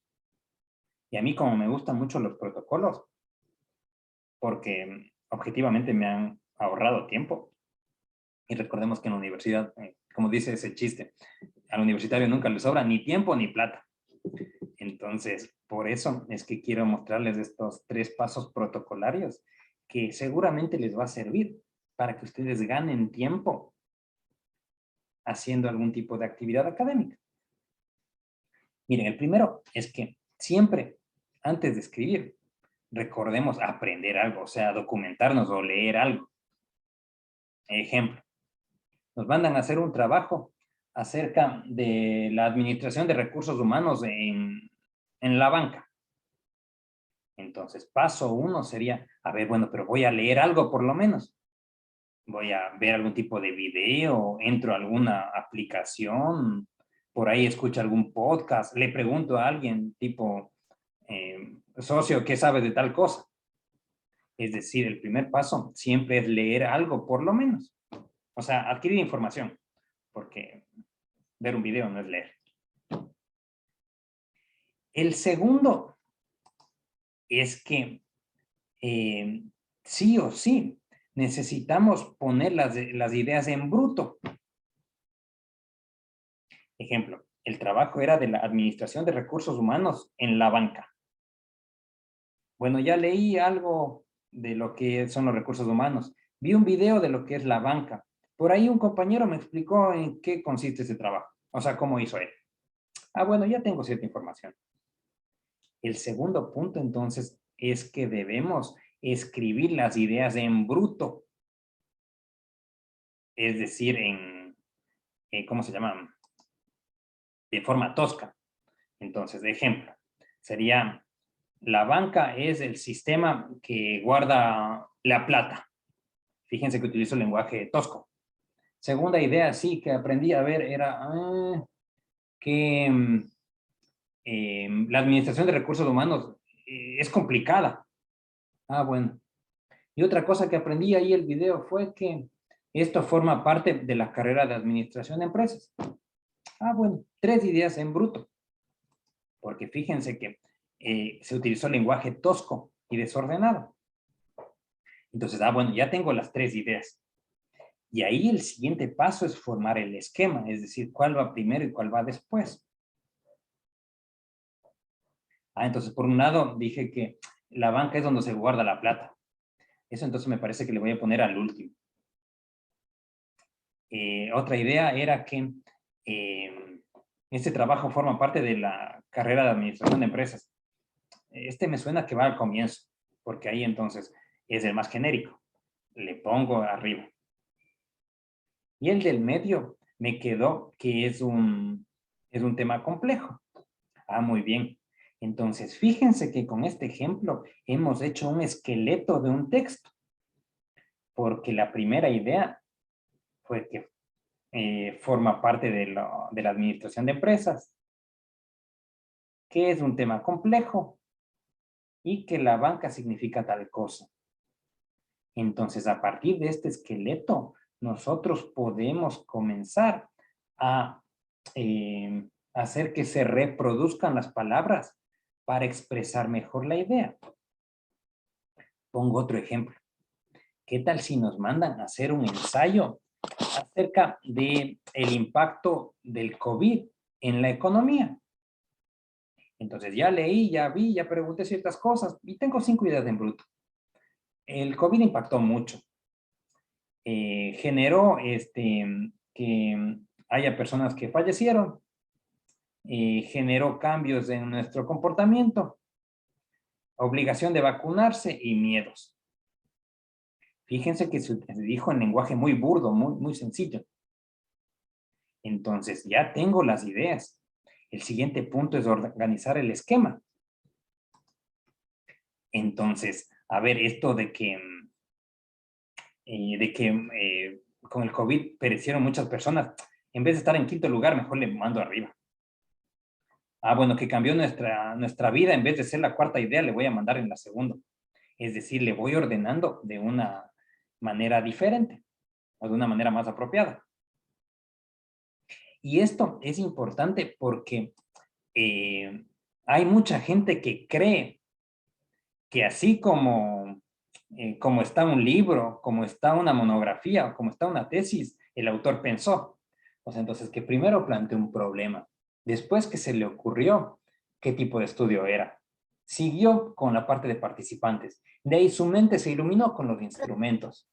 Y a mí como me gustan mucho los protocolos, porque objetivamente me han ahorrado tiempo. Y recordemos que en la universidad, como dice ese chiste, al universitario nunca le sobra ni tiempo ni plata. Entonces, por eso es que quiero mostrarles estos 3 pasos protocolarios que seguramente les va a servir para que ustedes ganen tiempo haciendo algún tipo de actividad académica. Miren, el primero es que siempre, antes de escribir, recordemos aprender algo, o sea, documentarnos o leer algo. Ejemplo, nos mandan a hacer un trabajo acerca de la administración de recursos humanos en la banca. Entonces, paso 1 sería, a ver, bueno, pero voy a leer algo por lo menos. Voy a ver algún tipo de video, entro a alguna aplicación, por ahí escucho algún podcast, le pregunto a alguien tipo, socio, ¿qué sabes de tal cosa? Es decir, el primer paso siempre es leer algo por lo menos. O sea, adquirir información, porque ver un video no es leer. El segundo es que sí o sí necesitamos poner las ideas en bruto. Ejemplo, el trabajo era de la administración de recursos humanos en la banca. Bueno, ya leí algo de lo que son los recursos humanos. Vi un video de lo que es la banca. Por ahí un compañero me explicó en qué consiste ese trabajo. O sea, cómo hizo él. Ah, bueno, ya tengo cierta información. El segundo punto, entonces, es que debemos escribir las ideas en bruto. Es decir, ¿cómo se llama? De forma tosca. Entonces, de ejemplo, sería, la banca es el sistema que guarda la plata. Fíjense que utilizo el lenguaje tosco. Segunda idea, sí, que aprendí a ver era que la administración de recursos humanos es complicada. Ah, bueno. Y otra cosa que aprendí ahí el video fue que esto forma parte de la carrera de administración de empresas. Ah, bueno, 3 ideas en bruto. Porque fíjense que se utilizó lenguaje tosco y desordenado. Entonces, bueno, ya tengo las 3 ideas. Y ahí el siguiente paso es formar el esquema, es decir, cuál va primero y cuál va después. Entonces, por un lado, dije que la banca es donde se guarda la plata. Eso entonces me parece que le voy a poner al último. Otra idea era que este trabajo forma parte de la carrera de administración de empresas. Este me suena que va al comienzo, porque ahí entonces es el más genérico. Le pongo arriba. Y el del medio me quedó que es un tema complejo. Muy bien. Entonces, fíjense que con este ejemplo hemos hecho un esqueleto de un texto, porque la primera idea fue que forma parte de la administración de empresas, que es un tema complejo y que la banca significa tal cosa. Entonces, a partir de este esqueleto, nosotros podemos comenzar a hacer que se reproduzcan las palabras para expresar mejor la idea. Pongo otro ejemplo. ¿Qué tal si nos mandan a hacer un ensayo acerca del impacto del COVID en la economía? Entonces ya leí, ya vi, ya pregunté ciertas cosas y tengo 5 ideas en bruto. El COVID impactó mucho. Generó que haya personas que fallecieron. Generó cambios en nuestro comportamiento. Obligación de vacunarse y miedos. Fíjense que se dijo en lenguaje muy burdo, muy sencillo. Entonces, ya tengo las ideas. El siguiente punto es organizar el esquema. Entonces, a ver, esto de que con el COVID perecieron muchas personas, en vez de estar en quinto lugar, mejor le mando arriba. Bueno, que cambió nuestra vida, en vez de ser la cuarta idea, le voy a mandar en la segunda. Es decir, le voy ordenando de una manera diferente o de una manera más apropiada. Y esto es importante porque hay mucha gente que cree que así como está un libro, como está una monografía, como está una tesis, el autor pensó. O sea, entonces que primero planteó un problema, después que se le ocurrió qué tipo de estudio era. Siguió con la parte de participantes. De ahí su mente se iluminó con los instrumentos.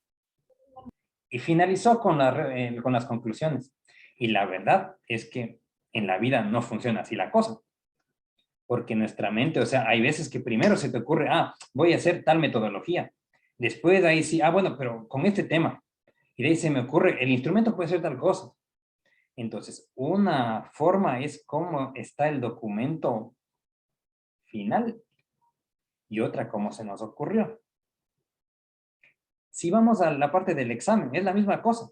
Y finalizó con las conclusiones. Y la verdad es que en la vida no funciona así la cosa. Porque nuestra mente, o sea, hay veces que primero se te ocurre, voy a hacer tal metodología. Después ahí sí, bueno, pero con este tema. Y de ahí se me ocurre, el instrumento puede ser tal cosa. Entonces, una forma es cómo está el documento final y otra cómo se nos ocurrió. Si vamos a la parte del examen, es la misma cosa.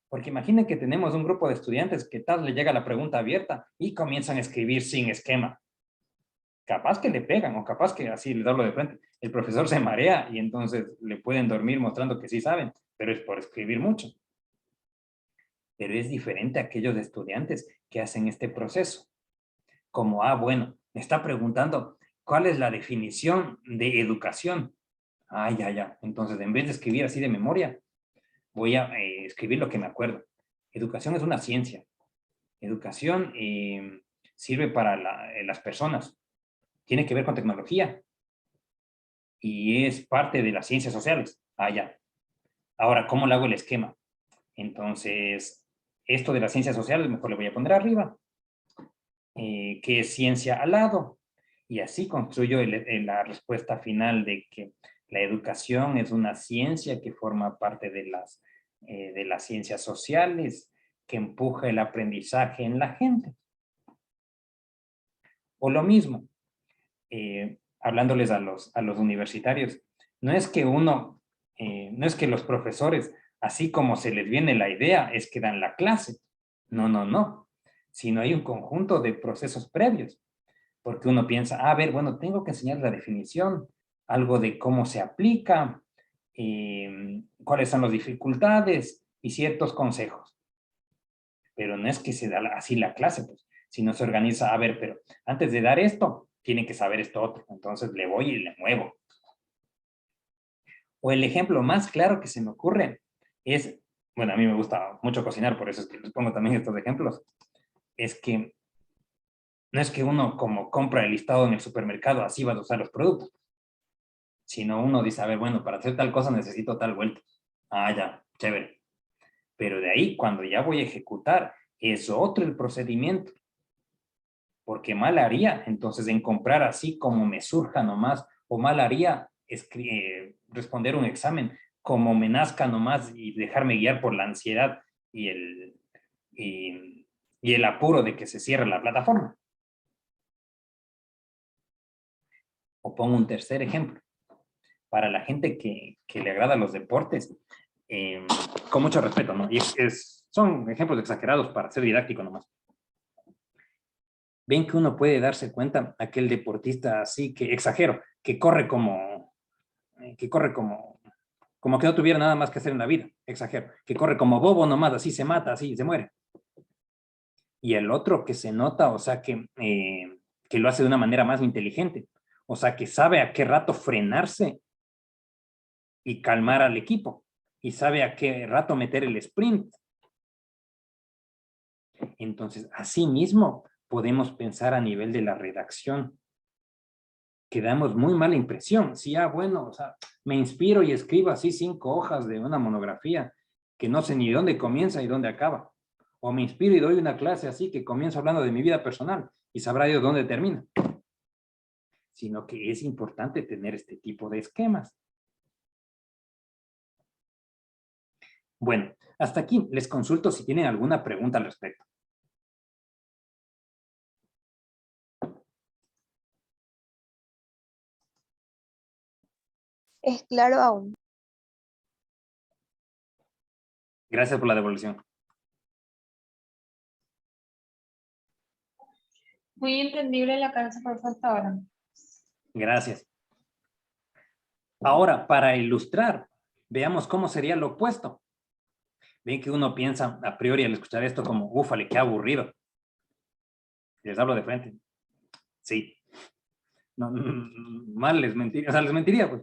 Porque imaginen que tenemos un grupo de estudiantes que tal le llega la pregunta abierta y comienzan a escribir sin esquema. Capaz que le pegan o capaz que así les hablo de frente. El profesor se marea y entonces le pueden dormir mostrando que sí saben, pero es por escribir mucho. Pero es diferente a aquellos estudiantes que hacen este proceso. Como, bueno, me está preguntando cuál es la definición de educación. Ya. Entonces, en vez de escribir así de memoria, voy a escribir lo que me acuerdo. Educación es una ciencia. Educación sirve para las personas. Tiene que ver con tecnología. Y es parte de las ciencias sociales. Ya. Ahora, ¿cómo le hago el esquema? Entonces, esto de las ciencias sociales, mejor le voy a poner arriba. ¿Qué es ciencia al lado? Y así construyo la respuesta final de que la educación es una ciencia que forma parte de las ciencias sociales, que empuja el aprendizaje en la gente. O lo mismo, hablándoles a los universitarios, no es que los profesores, así como se les viene la idea, es que dan la clase. No. Sino hay un conjunto de procesos previos. Porque uno piensa, bueno, tengo que enseñar la definición, algo de cómo se aplica, cuáles son las dificultades y ciertos consejos. Pero no es que se da así la clase, pues, sino se organiza, pero antes de dar esto, tienen que saber esto otro. Entonces le voy y le muevo. O el ejemplo más claro que se me ocurre es, bueno, a mí me gusta mucho cocinar, por eso es que les pongo también estos ejemplos, es que no es que uno como compra el listado en el supermercado, así vas a usar los productos, sino uno dice, bueno, para hacer tal cosa necesito tal vuelta. Ya, chévere. Pero de ahí, cuando ya voy a ejecutar, es otro el procedimiento. Porque mal haría, entonces, en comprar así como me surja nomás, o mal haría responder un examen como me nazca nomás y dejarme guiar por la ansiedad y el apuro de que se cierre la plataforma. O pongo un tercer ejemplo. Para la gente que le agrada los deportes, con mucho respeto, ¿no? Y son ejemplos exagerados para ser didáctico nomás. Ven que uno puede darse cuenta, aquel deportista así, que exagero, que corre como que no tuviera nada más que hacer en la vida, exagero, que corre como bobo nomás, así se mata, así se muere. Y el otro que se nota, o sea, que lo hace de una manera más inteligente, o sea, que sabe a qué rato frenarse y calmar al equipo, y sabe a qué rato meter el sprint. Entonces, así mismo podemos pensar a nivel de la redacción, que damos muy mala impresión. Sí, bueno, o sea, me inspiro y escribo así 5 hojas de una monografía que no sé ni dónde comienza y dónde acaba. O me inspiro y doy una clase así que comienzo hablando de mi vida personal y sabrá Dios dónde termina. Sino que es importante tener este tipo de esquemas. Bueno, hasta aquí les consulto si tienen alguna pregunta al respecto. Es claro aún. Gracias por la devolución. Muy entendible la clase por hasta ahora. Gracias. Ahora, para ilustrar, veamos cómo sería lo opuesto. Ven que uno piensa a priori al escuchar esto como, úfale, qué aburrido. Les hablo de frente. Sí. No, mal les mentiría, o sea, les mentiría, pues,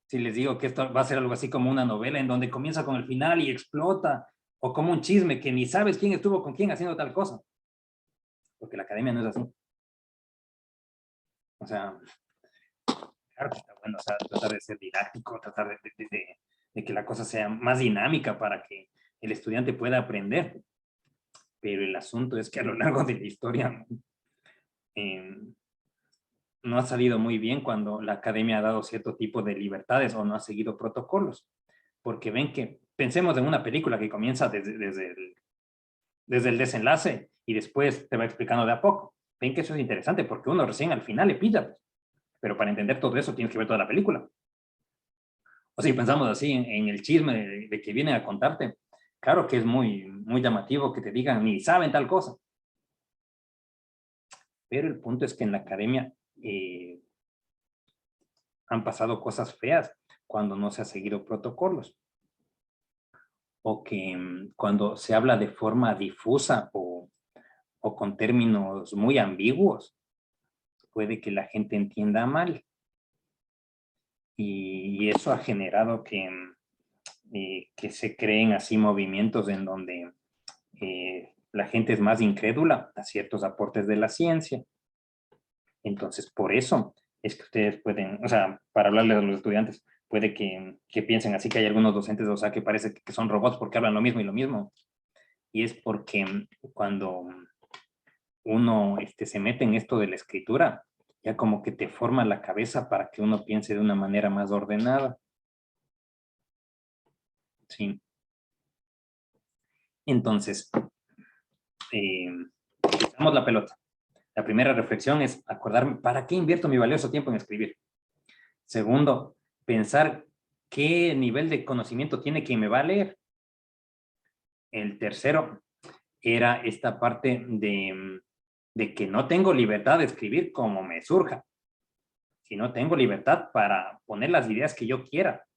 si les digo que esto va a ser algo así como una novela en donde comienza con el final y explota, o como un chisme que ni sabes quién estuvo con quién haciendo tal cosa. Porque la academia no es así. O sea, claro que está bueno, o sea, tratar de ser didáctico, tratar de que la cosa sea más dinámica para que el estudiante pueda aprender. Pero el asunto es que a lo largo de la historia no ha salido muy bien cuando la academia ha dado cierto tipo de libertades o no ha seguido protocolos. Porque ven que, pensemos en una película que comienza desde el desenlace y después te va explicando de a poco. Ven que eso es interesante porque uno recién al final le pilla, pues. Pero para entender todo eso tienes que ver toda la película. O si pensamos así en el chisme de que vienen a contarte, claro que es muy, muy llamativo que te digan ni saben tal cosa. Pero el punto es que en la academia han pasado cosas feas cuando no se ha seguido protocolos. O que cuando se habla de forma difusa o con términos muy ambiguos, puede que la gente entienda mal. Y eso ha generado que se creen así movimientos en donde la gente es más incrédula a ciertos aportes de la ciencia. Entonces, por eso es que ustedes pueden, o sea, para hablarles a los estudiantes, puede que piensen así que hay algunos docentes, o sea, que parece que son robots porque hablan lo mismo y lo mismo. Y es porque cuando uno se mete en esto de la escritura, ya como que te forma la cabeza para que uno piense de una manera más ordenada. Sí. Entonces, damos la pelota. La primera reflexión es acordarme, ¿para qué invierto mi valioso tiempo en escribir? Segundo, pensar qué nivel de conocimiento tiene quien me va a leer. El tercero era esta parte de que no tengo libertad de escribir como me surja, sino tengo libertad para poner las ideas que yo quiera,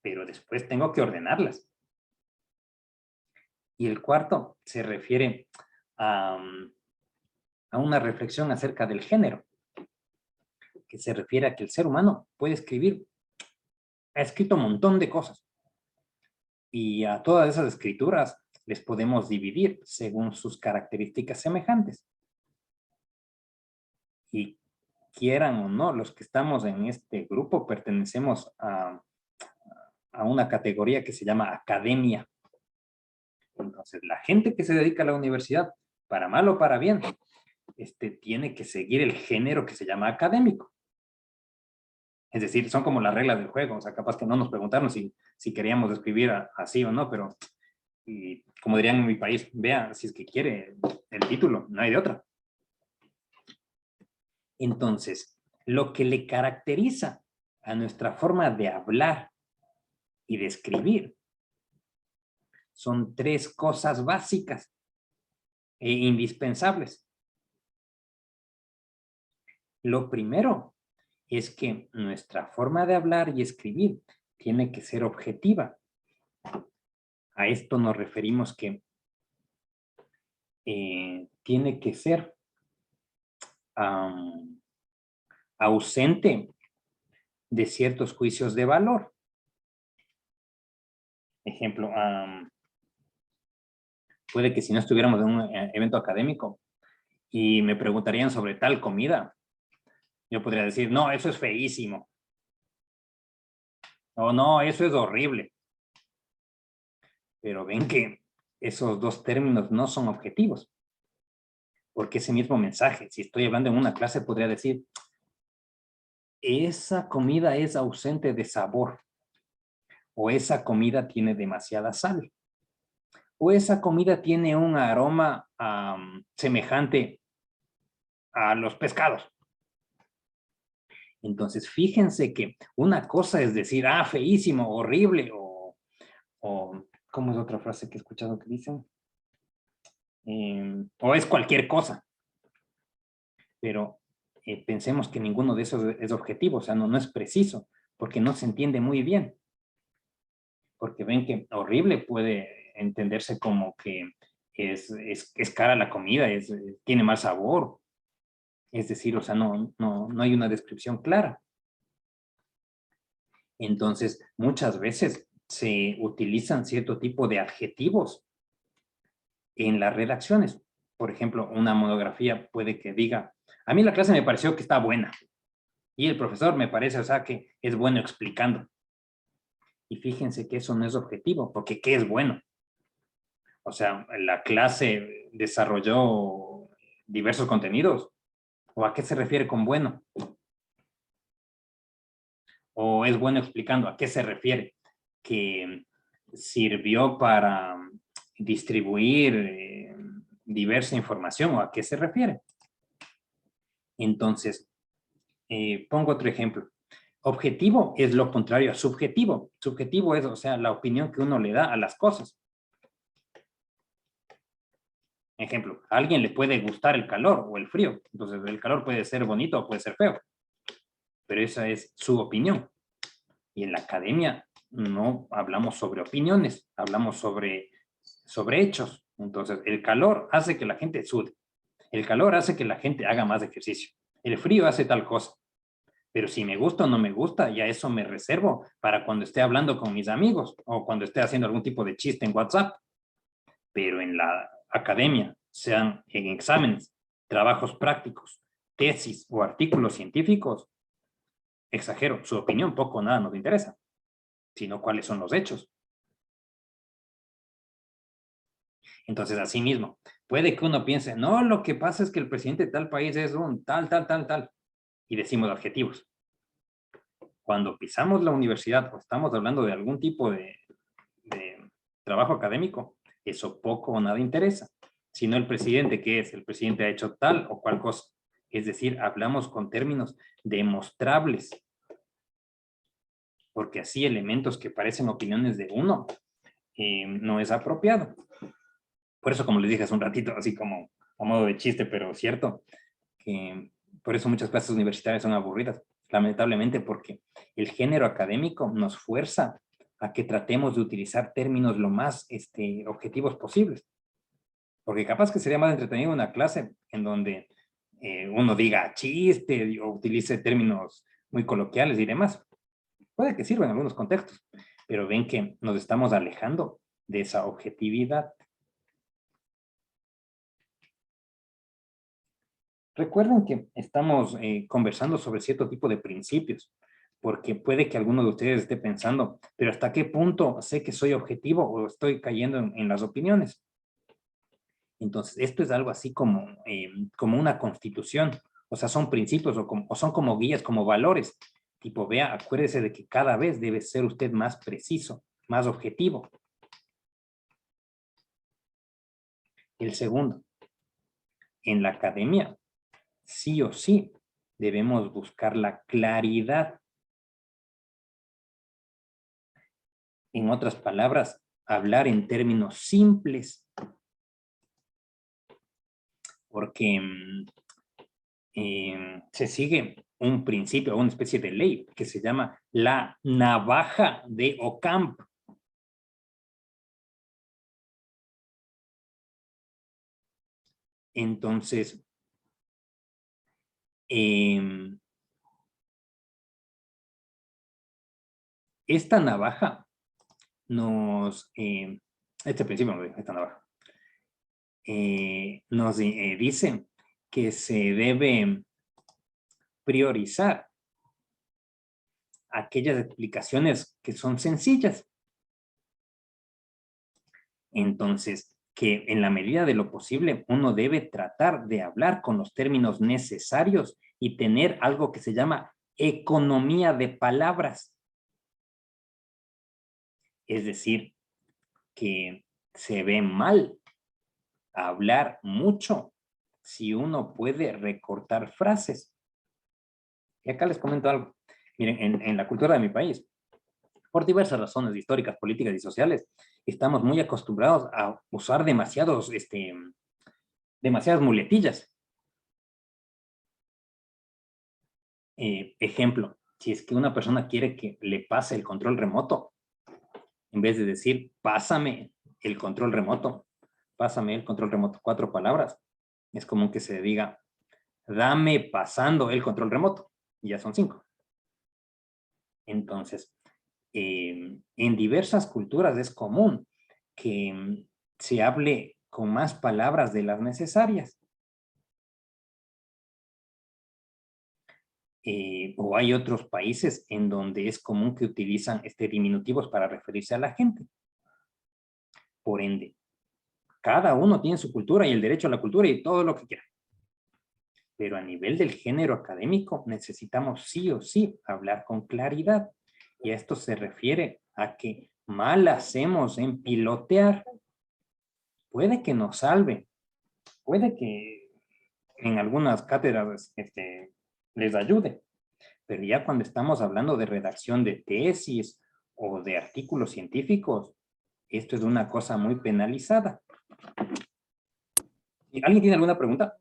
pero después tengo que ordenarlas. Y el cuarto se refiere a una reflexión acerca del género, que se refiere a que el ser humano puede escribir, ha escrito un montón de cosas, y a todas esas escrituras les podemos dividir según sus características semejantes. Y quieran o no, los que estamos en este grupo pertenecemos a una categoría que se llama academia. Entonces, la gente que se dedica a la universidad, para mal o para bien, tiene que seguir el género que se llama académico. Es decir, son como las reglas del juego. O sea, capaz que no nos preguntaron si queríamos escribir así o no, pero y como dirían en mi país, vea, si es que quiere el título, no hay de otra. Entonces, lo que le caracteriza a nuestra forma de hablar y de escribir son tres cosas básicas e indispensables. Lo primero es que nuestra forma de hablar y escribir tiene que ser objetiva. A esto nos referimos que tiene que ser ausente de ciertos juicios de valor. Ejemplo, puede que si no estuviéramos en un evento académico y me preguntarían sobre tal comida, yo podría decir, no, eso es feísimo. O no, eso es horrible. Pero ven que esos dos términos no son objetivos. Porque ese mismo mensaje, si estoy hablando en una clase, podría decir, esa comida es ausente de sabor. O esa comida tiene demasiada sal. O esa comida tiene un aroma semejante a los pescados. Entonces, fíjense que una cosa es decir, feísimo, horrible, o ¿cómo es otra frase que he escuchado que dicen? O es cualquier cosa. Pero pensemos que ninguno de esos es objetivo, o sea, no es preciso, porque no se entiende muy bien. Porque ven que horrible puede entenderse como que es cara la comida, tiene mal sabor, Es decir, o sea, no hay una descripción clara. Entonces, muchas veces se utilizan cierto tipo de adjetivos en las redacciones. Por ejemplo, una monografía puede que diga, a mí la clase me pareció que está buena. Y el profesor me parece, o sea, que es bueno explicando. Y fíjense que eso no es objetivo, porque ¿qué es bueno? O sea, la clase desarrolló diversos contenidos. ¿O a qué se refiere con bueno? ¿O es bueno explicando? ¿A qué se refiere? Que sirvió para distribuir diversa información. ¿O a qué se refiere? Entonces, pongo otro ejemplo. Objetivo es lo contrario a subjetivo. Subjetivo es, o sea, la opinión que uno le da a las cosas. Ejemplo, a alguien le puede gustar el calor o el frío. Entonces, el calor puede ser bonito o puede ser feo. Pero esa es su opinión. Y en la academia no hablamos sobre opiniones, hablamos sobre hechos. Entonces, el calor hace que la gente sude. El calor hace que la gente haga más ejercicio. El frío hace tal cosa. Pero si me gusta o no me gusta, ya eso me reservo para cuando esté hablando con mis amigos o cuando esté haciendo algún tipo de chiste en WhatsApp. Pero en la academia, sean en exámenes, trabajos prácticos, tesis o artículos científicos, exagero, su opinión poco o nada nos interesa, sino cuáles son los hechos. Entonces, así mismo, puede que uno piense, no, lo que pasa es que el presidente de tal país es un tal, y decimos adjetivos. Cuando pisamos la universidad o estamos hablando de algún tipo de trabajo académico, eso poco o nada interesa. Sino el presidente, ¿qué es? El presidente ha hecho tal o cual cosa. Es decir, hablamos con términos demostrables. Porque así elementos que parecen opiniones de uno no es apropiado. Por eso, como les dije hace un ratito, así como a modo de chiste, pero cierto, que por eso muchas clases universitarias son aburridas, lamentablemente, porque el género académico nos fuerza a que tratemos de utilizar términos lo más objetivos posibles. Porque capaz que sería más entretenido una clase en donde uno diga chiste o utilice términos muy coloquiales y demás. Puede que sirva en algunos contextos, pero ven que nos estamos alejando de esa objetividad. Recuerden que estamos conversando sobre cierto tipo de principios, porque puede que alguno de ustedes esté pensando, pero ¿hasta qué punto sé que soy objetivo o estoy cayendo en las opiniones? Entonces, esto es algo así como una constitución, o sea, son principios o son como guías, como valores. Tipo, vea, acuérdese de que cada vez debe ser usted más preciso, más objetivo. El segundo, en la academia, sí o sí, debemos buscar la claridad. En otras palabras, hablar en términos simples. Porque se sigue un principio, una especie de ley que se llama la navaja de Ocampo. Entonces, esta navaja este principio, esta navaja, nos dice que se debe priorizar aquellas explicaciones que son sencillas. Entonces, que en la medida de lo posible uno debe tratar de hablar con los términos necesarios y tener algo que se llama economía de palabras. Es decir, que se ve mal hablar mucho si uno puede recortar frases. Y acá les comento algo. Miren, en la cultura de mi país, por diversas razones históricas, políticas y sociales, estamos muy acostumbrados a usar demasiadas muletillas. Ejemplo, si es que una persona quiere que le pase el control remoto, en vez de decir, pásame el control remoto, 4 palabras, es común que se diga, dame pasando el control remoto. Ya son 5. Entonces, en diversas culturas es común que se hable con más palabras de las necesarias. O hay otros países en donde es común que utilizan diminutivos para referirse a la gente. Por ende, cada uno tiene su cultura y el derecho a la cultura y todo lo que quiera. Pero a nivel del género académico necesitamos sí o sí hablar con claridad. Y esto se refiere a que mal hacemos en pilotear. Puede que nos salve, puede que en algunas cátedras les ayude, pero ya cuando estamos hablando de redacción de tesis o de artículos científicos, esto es una cosa muy penalizada. ¿Alguien tiene alguna pregunta?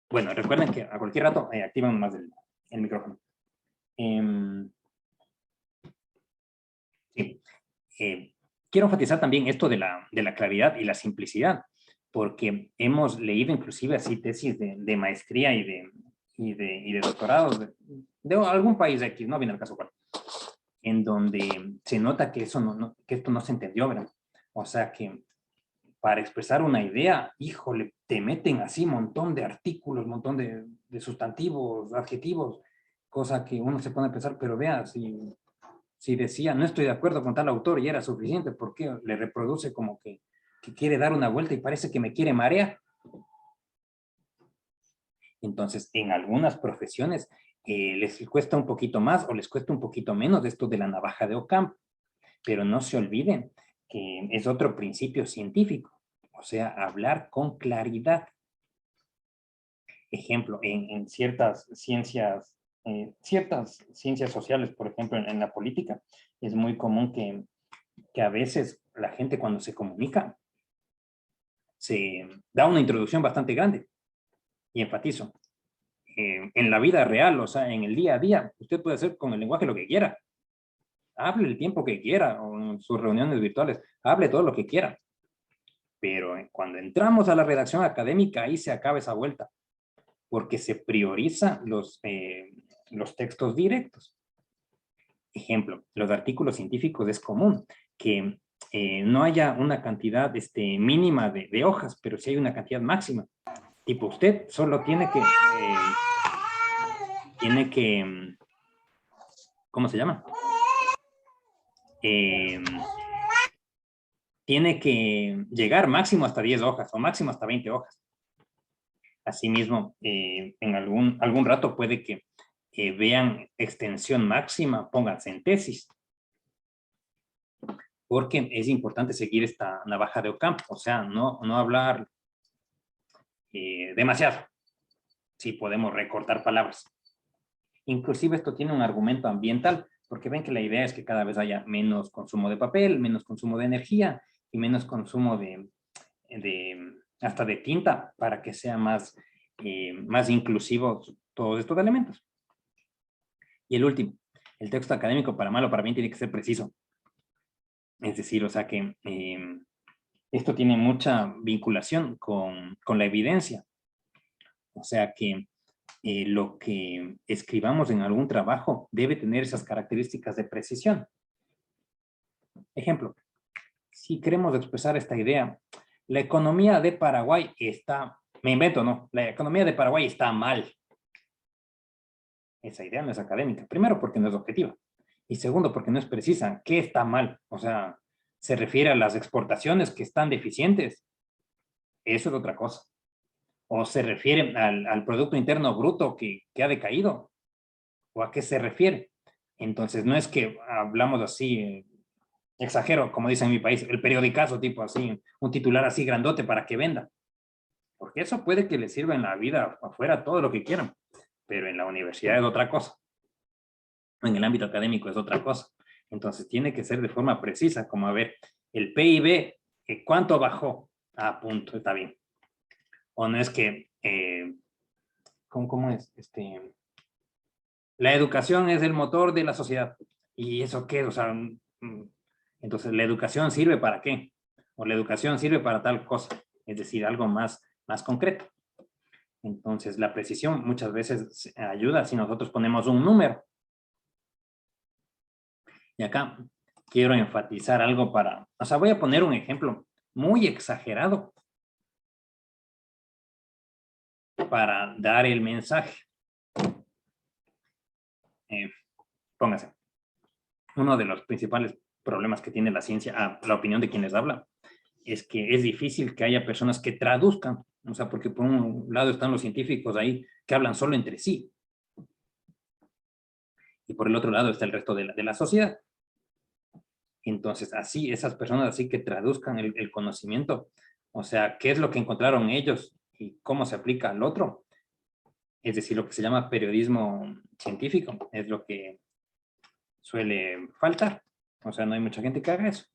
Bueno, recuerden que a cualquier rato activan más el micrófono. Sí. Quiero enfatizar también esto de la claridad y la simplicidad, porque hemos leído inclusive así tesis de maestría y de doctorados de algún país X, no viene al caso cuál, en donde se nota que, que esto no se entendió, ¿verdad? O sea que para expresar una idea, híjole, te meten así un montón de artículos, un montón de sustantivos, adjetivos, cosa que uno se pone a pensar, pero vea, si decía, no estoy de acuerdo con tal autor y era suficiente, ¿por qué le reproduce como que quiere dar una vuelta y parece que me quiere marear? Entonces, en algunas profesiones les cuesta un poquito más o les cuesta un poquito menos de esto de la navaja de Ockham, pero no se olviden que es otro principio científico, o sea, hablar con claridad. Ejemplo, en ciertas ciencias sociales, por ejemplo, en la política, es muy común que a veces la gente cuando se comunica se da una introducción bastante grande. Y enfatizo, en la vida real, o sea, en el día a día, usted puede hacer con el lenguaje lo que quiera. Hable el tiempo que quiera, o en sus reuniones virtuales, hable todo lo que quiera. Pero cuando entramos a la redacción académica, ahí se acaba esa vuelta, porque se priorizan los textos directos. Ejemplo, los artículos científicos es común que no haya una cantidad mínima de hojas, pero sí hay una cantidad máxima. Tipo, usted solo tiene que, ¿cómo se llama? Tiene que llegar máximo hasta 10 hojas o máximo hasta 20 hojas. Asimismo, en algún rato puede que vean extensión máxima, pónganse en tesis. Porque es importante seguir esta navaja de Ockham, o sea, no hablar demasiado. Sí podemos recortar palabras. Inclusive esto tiene un argumento ambiental, porque ven que la idea es que cada vez haya menos consumo de papel, menos consumo de energía y menos consumo hasta de tinta para que sea más inclusivo todos estos elementos. Y el último, el texto académico para mal o para bien tiene que ser preciso. Es decir, o sea que esto tiene mucha vinculación con la evidencia. O sea que lo que escribamos en algún trabajo debe tener esas características de precisión. Ejemplo, si queremos expresar esta idea, la economía de Paraguay está, me invento, ¿no? La economía de Paraguay está mal. Esa idea no es académica. Primero, porque no es objetiva. Y segundo, porque no es precisa. ¿Qué está mal? O sea, se refiere a las exportaciones que están deficientes. Eso es otra cosa. O se refiere al Producto Interno Bruto que ha decaído. ¿O a qué se refiere? Entonces, no es que hablamos así, exagero, como dicen en mi país, el periodicazo tipo así, un titular así grandote para que venda. Porque eso puede que le sirva en la vida afuera todo lo que quieran, pero en la universidad es otra cosa. En el ámbito académico es otra cosa. Entonces, tiene que ser de forma precisa, como a ver, el PIB, ¿cuánto bajó? Ah, punto, está bien. O no es que, ¿cómo es? La educación es el motor de la sociedad. ¿Y eso qué? O sea, Entonces, ¿la educación sirve para qué? O la educación sirve para tal cosa, es decir, algo más concreto. Entonces, la precisión muchas veces ayuda si nosotros ponemos un número. Y acá quiero enfatizar algo o sea, voy a poner un ejemplo muy exagerado para dar el mensaje. Póngase. Uno de los principales problemas que tiene la ciencia, la opinión de quienes hablan, es que es difícil que haya personas que traduzcan, o sea, porque por un lado están los científicos ahí que hablan solo entre sí, y por el otro lado está el resto de la sociedad. Entonces, así, esas personas así que traduzcan el conocimiento, o sea, qué es lo que encontraron ellos y cómo se aplica al otro, es decir, lo que se llama periodismo científico, es lo que suele faltar. O sea, no hay mucha gente que haga eso.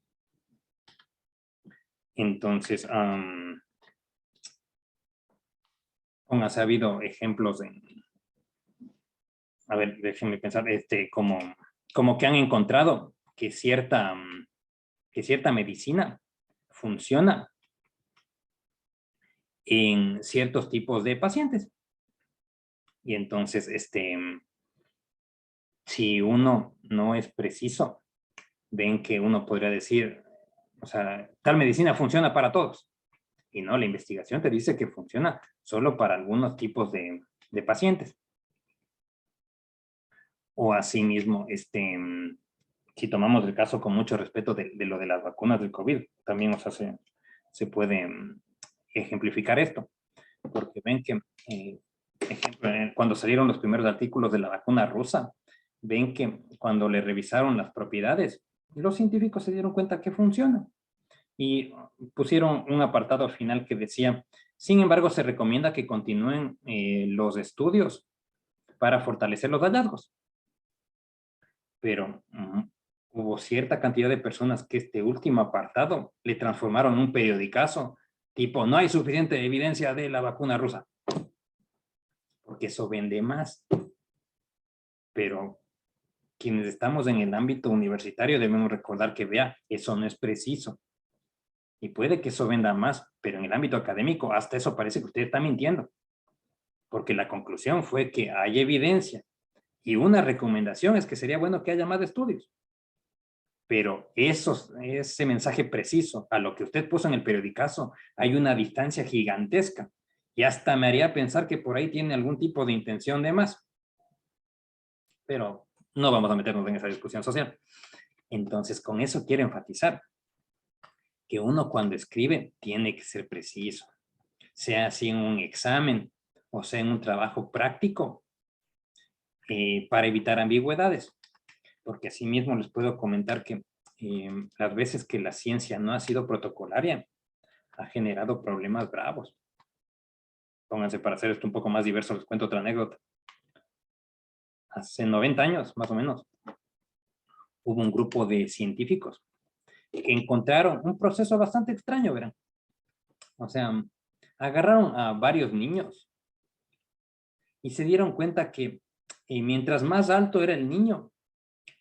Entonces, póngase, ha habido ejemplos a ver, déjenme pensar, como que han encontrado que cierta medicina funciona en ciertos tipos de pacientes. Y entonces, si uno no es preciso, ven que uno podría decir, o sea, tal medicina funciona para todos. Y no, la investigación te dice que funciona solo para algunos tipos de pacientes. O asimismo, si tomamos el caso con mucho respeto de lo de las vacunas del COVID, también, o sea, se puede ejemplificar esto. Porque ven que, ejemplo, cuando salieron los primeros artículos de la vacuna rusa, ven que cuando le revisaron las propiedades, los científicos se dieron cuenta que funciona. Y pusieron un apartado final que decía, sin embargo, se recomienda que continúen los estudios para fortalecer los hallazgos. Pero hubo cierta cantidad de personas que este último apartado le transformaron en un periodicazo, tipo, no hay suficiente evidencia de la vacuna rusa. Porque eso vende más. Pero quienes estamos en el ámbito universitario debemos recordar que, vea, eso no es preciso. Y puede que eso venda más, pero en el ámbito académico hasta eso parece que usted está mintiendo. Porque la conclusión fue que hay evidencia. Y una recomendación es que sería bueno que haya más estudios. Pero ese mensaje preciso a lo que usted puso en el periodicazo, hay una distancia gigantesca. Y hasta me haría pensar que por ahí tiene algún tipo de intención de más. Pero no vamos a meternos en esa discusión social. Entonces, con eso quiero enfatizar que uno cuando escribe tiene que ser preciso. Sea así en un examen o sea en un trabajo práctico, para evitar ambigüedades. Porque asimismo les puedo comentar que las veces que la ciencia no ha sido protocolaria, ha generado problemas bravos. Pónganse, para hacer esto un poco más diverso, les cuento otra anécdota. Hace 90 años, más o menos, hubo un grupo de científicos que encontraron un proceso bastante extraño, verán. O sea, agarraron a varios niños y se dieron cuenta que mientras más alto era el niño,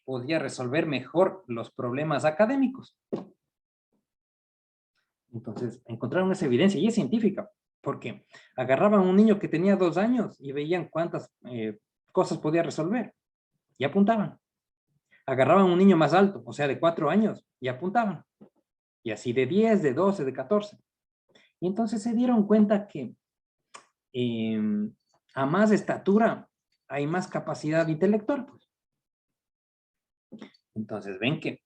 podía resolver mejor los problemas académicos. Entonces, encontraron esa evidencia y es científica, porque agarraban a un niño que tenía 2 años y veían cuántas cosas podía resolver y apuntaban. Agarraban a un niño más alto, o sea, de 4 años, y apuntaban. Y así de 10, de 12, de 14. Y entonces se dieron cuenta que a más estatura hay más capacidad intelectual. Pues. Entonces ven que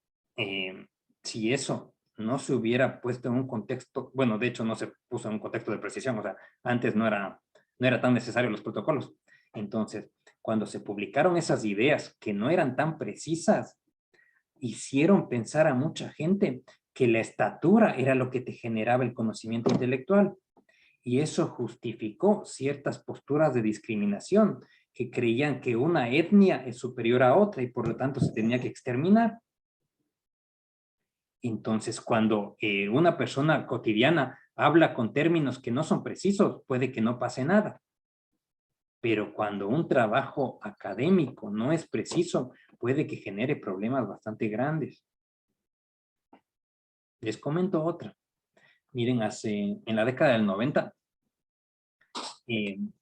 si eso no se hubiera puesto en un contexto, bueno, de hecho no se puso en un contexto de precisión, o sea, antes no era tan necesario los protocolos. Entonces, cuando se publicaron esas ideas que no eran tan precisas, hicieron pensar a mucha gente que la estatura era lo que te generaba el conocimiento intelectual. Y eso justificó ciertas posturas de discriminación que creían que una etnia es superior a otra y por lo tanto se tenía que exterminar. Entonces, cuando una persona cotidiana habla con términos que no son precisos, puede que no pase nada. Pero cuando un trabajo académico no es preciso, puede que genere problemas bastante grandes. Les comento otra. Miren, en la década del 90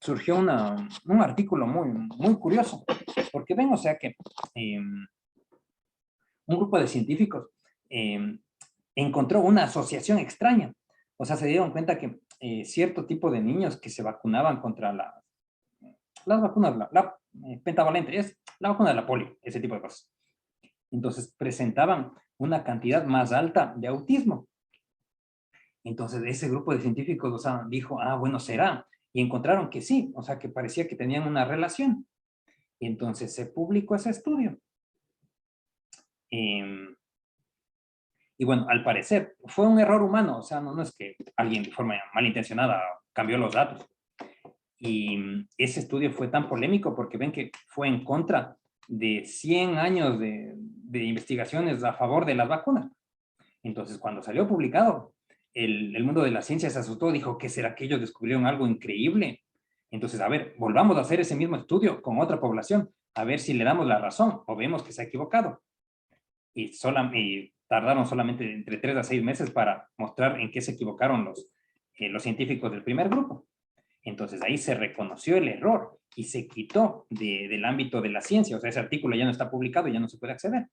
surgió un artículo muy curioso, porque ven, o sea que un grupo de científicos encontró una asociación extraña. O sea, se dieron cuenta que cierto tipo de niños que se vacunaban contra las vacunas, pentavalente, es la vacuna de la polio, ese tipo de cosas. Entonces presentaban una cantidad más alta de autismo. Entonces ese grupo de científicos, o sea, dijo, ah, bueno, será. Y encontraron que sí, o sea, que parecía que tenían una relación. Y entonces se publicó ese estudio. Y bueno, al parecer, fue un error humano, o sea, no es que alguien de forma malintencionada cambió los datos. Y ese estudio fue tan polémico porque ven que fue en contra de 100 años de investigaciones a favor de las vacunas. Entonces, cuando salió publicado, el mundo de la ciencia se asustó, dijo, ¿qué será que ellos descubrieron algo increíble? Entonces, a ver, volvamos a hacer ese mismo estudio con otra población, a ver si le damos la razón o vemos que se ha equivocado. Y tardaron solamente entre 3 a 6 meses para mostrar en qué se equivocaron los científicos del primer grupo. Entonces ahí se reconoció el error y se quitó del ámbito de la ciencia. O sea, ese artículo ya no está publicado y ya no se puede acceder.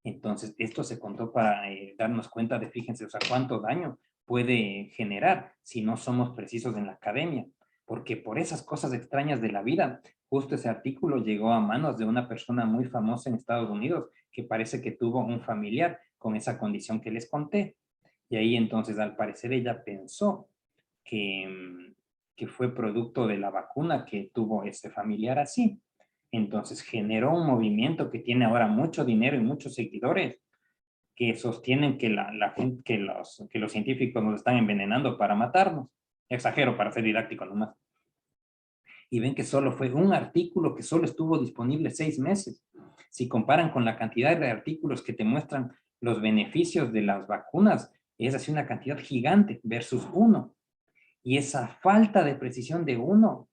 Entonces esto se contó para darnos cuenta de, fíjense, o sea, cuánto daño puede generar si no somos precisos en la academia. Porque por esas cosas extrañas de la vida, justo ese artículo llegó a manos de una persona muy famosa en Estados Unidos que parece que tuvo un familiar con esa condición que les conté. Y ahí entonces, al parecer, ella pensó que fue producto de la vacuna que tuvo ese familiar así. Entonces generó un movimiento que tiene ahora mucho dinero y muchos seguidores que sostienen que que los científicos nos están envenenando para matarnos. Exagero para ser didáctico nomás. Y ven que solo fue un artículo que solo estuvo disponible 6 meses. Si comparan con la cantidad de artículos que te muestran los beneficios de las vacunas, es así una cantidad gigante versus uno. Y esa falta de precisión de uno,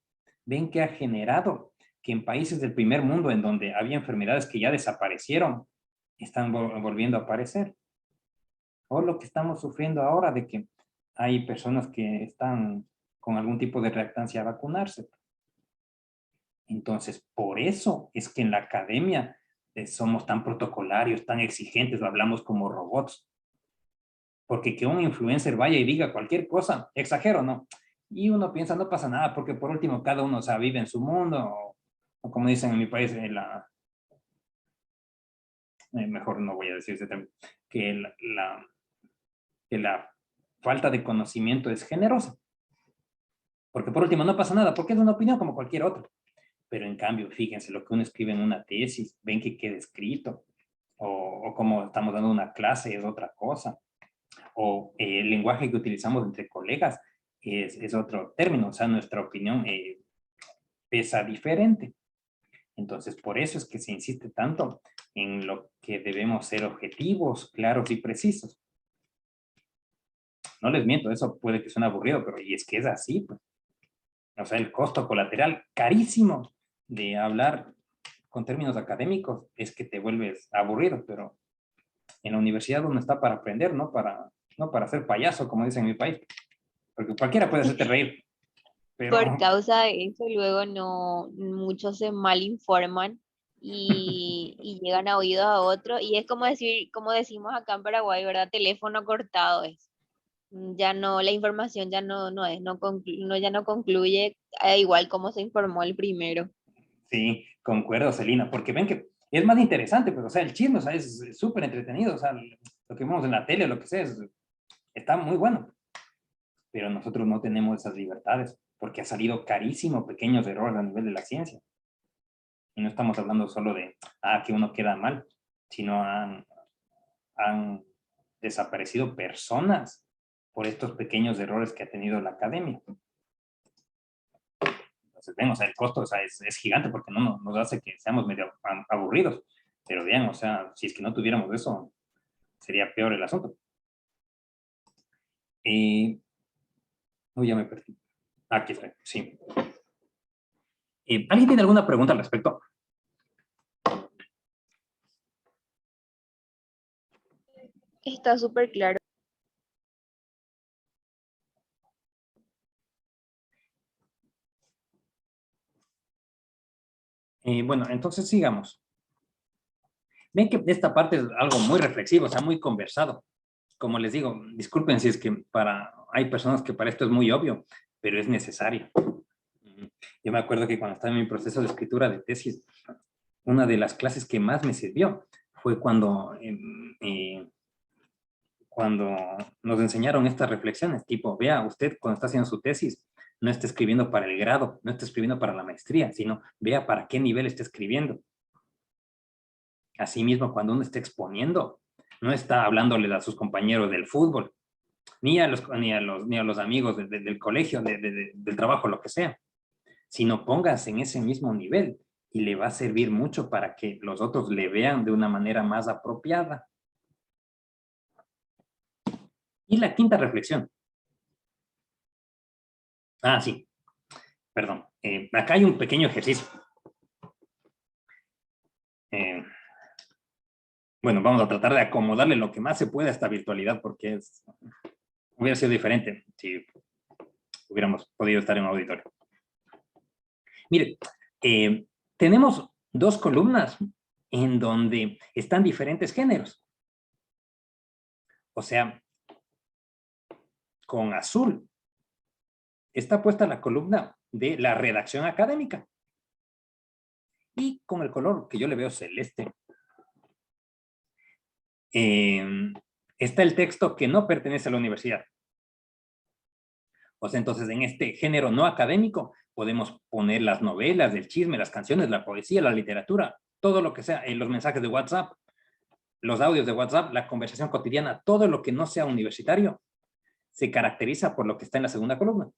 ven que ha generado que en países del primer mundo, en donde había enfermedades que ya desaparecieron, están volviendo a aparecer. O lo que estamos sufriendo ahora de que hay personas que están con algún tipo de reactancia a vacunarse. Entonces, por eso es que en la academia somos tan protocolarios, tan exigentes, lo hablamos como robots. Porque que un influencer vaya y diga cualquier cosa, exagero, ¿no? Y uno piensa, no pasa nada, porque por último cada uno, o sea, vive en su mundo, o como dicen en mi país, mejor no voy a decir ese término, que la falta de conocimiento es generosa. Porque por último no pasa nada, porque es una opinión como cualquier otra. Pero en cambio, fíjense, lo que uno escribe en una tesis, ven que queda escrito, o como estamos dando una clase es otra cosa. O el lenguaje que utilizamos entre colegas es otro término, o sea, nuestra opinión pesa diferente. Entonces, por eso es que se insiste tanto en lo que debemos ser objetivos, claros y precisos. No les miento, eso puede que suene aburrido, pero y es que es así, pues. O sea, el costo colateral carísimo de hablar con términos académicos es que te vuelves aburrido, pero en la universidad uno está para aprender, no para ser payaso, como dicen en mi país. Porque cualquiera puede hacerte reír, pero Por causa de eso, luego no, muchos se malinforman y llegan a oídos a otros. Y es como decir, como decimos acá en Paraguay, ¿verdad? Teléfono cortado es. Ya no, la información ya no es, ya no concluye igual como se informó el primero. sí, concuerdo, Celina, porque ven que es más interesante, pues, o sea, el chisme, o sea, es súper entretenido, o sea, lo que vemos en la tele, lo que sea, está muy bueno. Pero nosotros no tenemos esas libertades, porque ha salido carísimo pequeños errores a nivel de la ciencia. Y no estamos hablando solo de, que uno queda mal, sino han desaparecido personas por estos pequeños errores que ha tenido la academia. Entonces, ven, o sea, el costo, o sea, es gigante porque no nos hace que seamos medio aburridos. Pero bien, o sea, si es que no tuviéramos eso, sería peor el asunto. Uy, ya me perdí. Aquí está, sí. ¿Alguien tiene alguna pregunta al respecto? Está súper claro. Bueno, entonces sigamos. Ven que esta parte es algo muy reflexivo, o sea, muy conversado. Como les digo, disculpen si es que hay personas que para esto es muy obvio, pero es necesario. Yo me acuerdo que cuando estaba en mi proceso de escritura de tesis, una de las clases que más me sirvió fue cuando nos enseñaron estas reflexiones, tipo, vea, usted cuando está haciendo su tesis, no está escribiendo para el grado, no está escribiendo para la maestría, sino vea para qué nivel está escribiendo. Asimismo, cuando uno está exponiendo, no está hablándole a sus compañeros del fútbol, ni a los amigos del colegio, del trabajo, lo que sea, sino póngase en ese mismo nivel y le va a servir mucho para que los otros le vean de una manera más apropiada. Y la quinta reflexión. Ah, sí, perdón. Acá hay un pequeño ejercicio. Bueno, vamos a tratar de acomodarle lo que más se pueda a esta virtualidad porque hubiera sido diferente si hubiéramos podido estar en un auditorio. Mire, tenemos dos columnas en donde están diferentes géneros. O sea, con azul está puesta la columna de la redacción académica. Y con el color que yo le veo celeste, está el texto que no pertenece a la universidad. O sea, entonces en este género no académico podemos poner las novelas, el chisme, las canciones, la poesía, la literatura, todo lo que sea, los mensajes de WhatsApp, los audios de WhatsApp, la conversación cotidiana, todo lo que no sea universitario se caracteriza por lo que está en la segunda columna.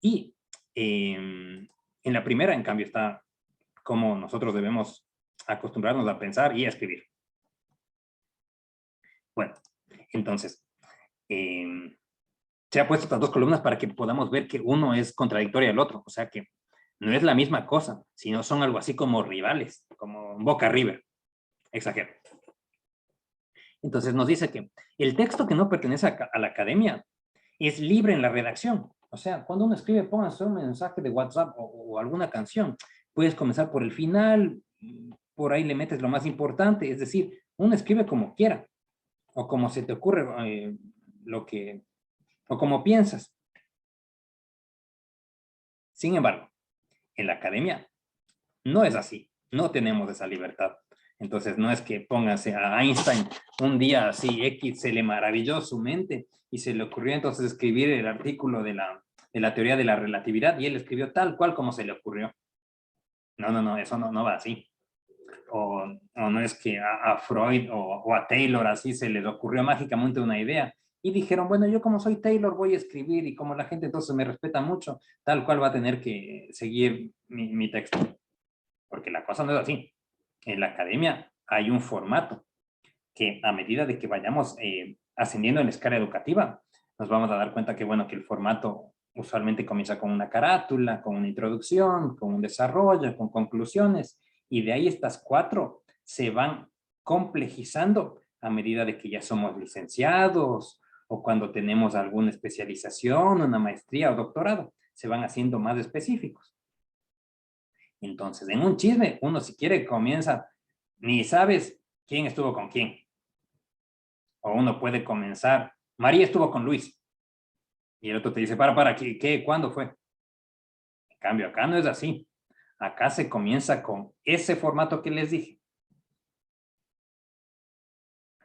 Y en la primera, en cambio, está cómo nosotros debemos acostumbrarnos a pensar y a escribir. Bueno, entonces, se ha puesto estas dos columnas para que podamos ver que uno es contradictorio al otro, o sea que no es la misma cosa, sino son algo así como rivales, como Boca River, exagero. Entonces nos dice que el texto que no pertenece a la academia es libre en la redacción. O sea, cuando uno escribe, póngase un mensaje de WhatsApp o alguna canción. Puedes comenzar por el final, por ahí le metes lo más importante. Es decir, uno escribe como quiera o como se te ocurre o como piensas. Sin embargo, en la academia no es así. No tenemos esa libertad. Entonces, no es que póngase a Einstein un día así, X, se le maravilló su mente y se le ocurrió entonces escribir el artículo de la teoría de la relatividad y él escribió tal cual como se le ocurrió. No, eso no va así. O no es que a Freud o a Taylor así se les ocurrió mágicamente una idea y dijeron, bueno, yo como soy Taylor voy a escribir y como la gente entonces me respeta mucho, tal cual va a tener que seguir mi texto. Porque la cosa no es así. En la academia hay un formato que a medida de que vayamos ascendiendo en la escala educativa, nos vamos a dar cuenta que, bueno, que el formato usualmente comienza con una carátula, con una introducción, con un desarrollo, con conclusiones, y de ahí estas 4 se van complejizando a medida de que ya somos licenciados o cuando tenemos alguna especialización, una maestría o doctorado, se van haciendo más específicos. Entonces, en un chisme, uno si quiere comienza, ni sabes quién estuvo con quién. O uno puede comenzar, María estuvo con Luis. Y el otro te dice, ¿qué? ¿Cuándo fue? En cambio, acá no es así. Acá se comienza con ese formato que les dije.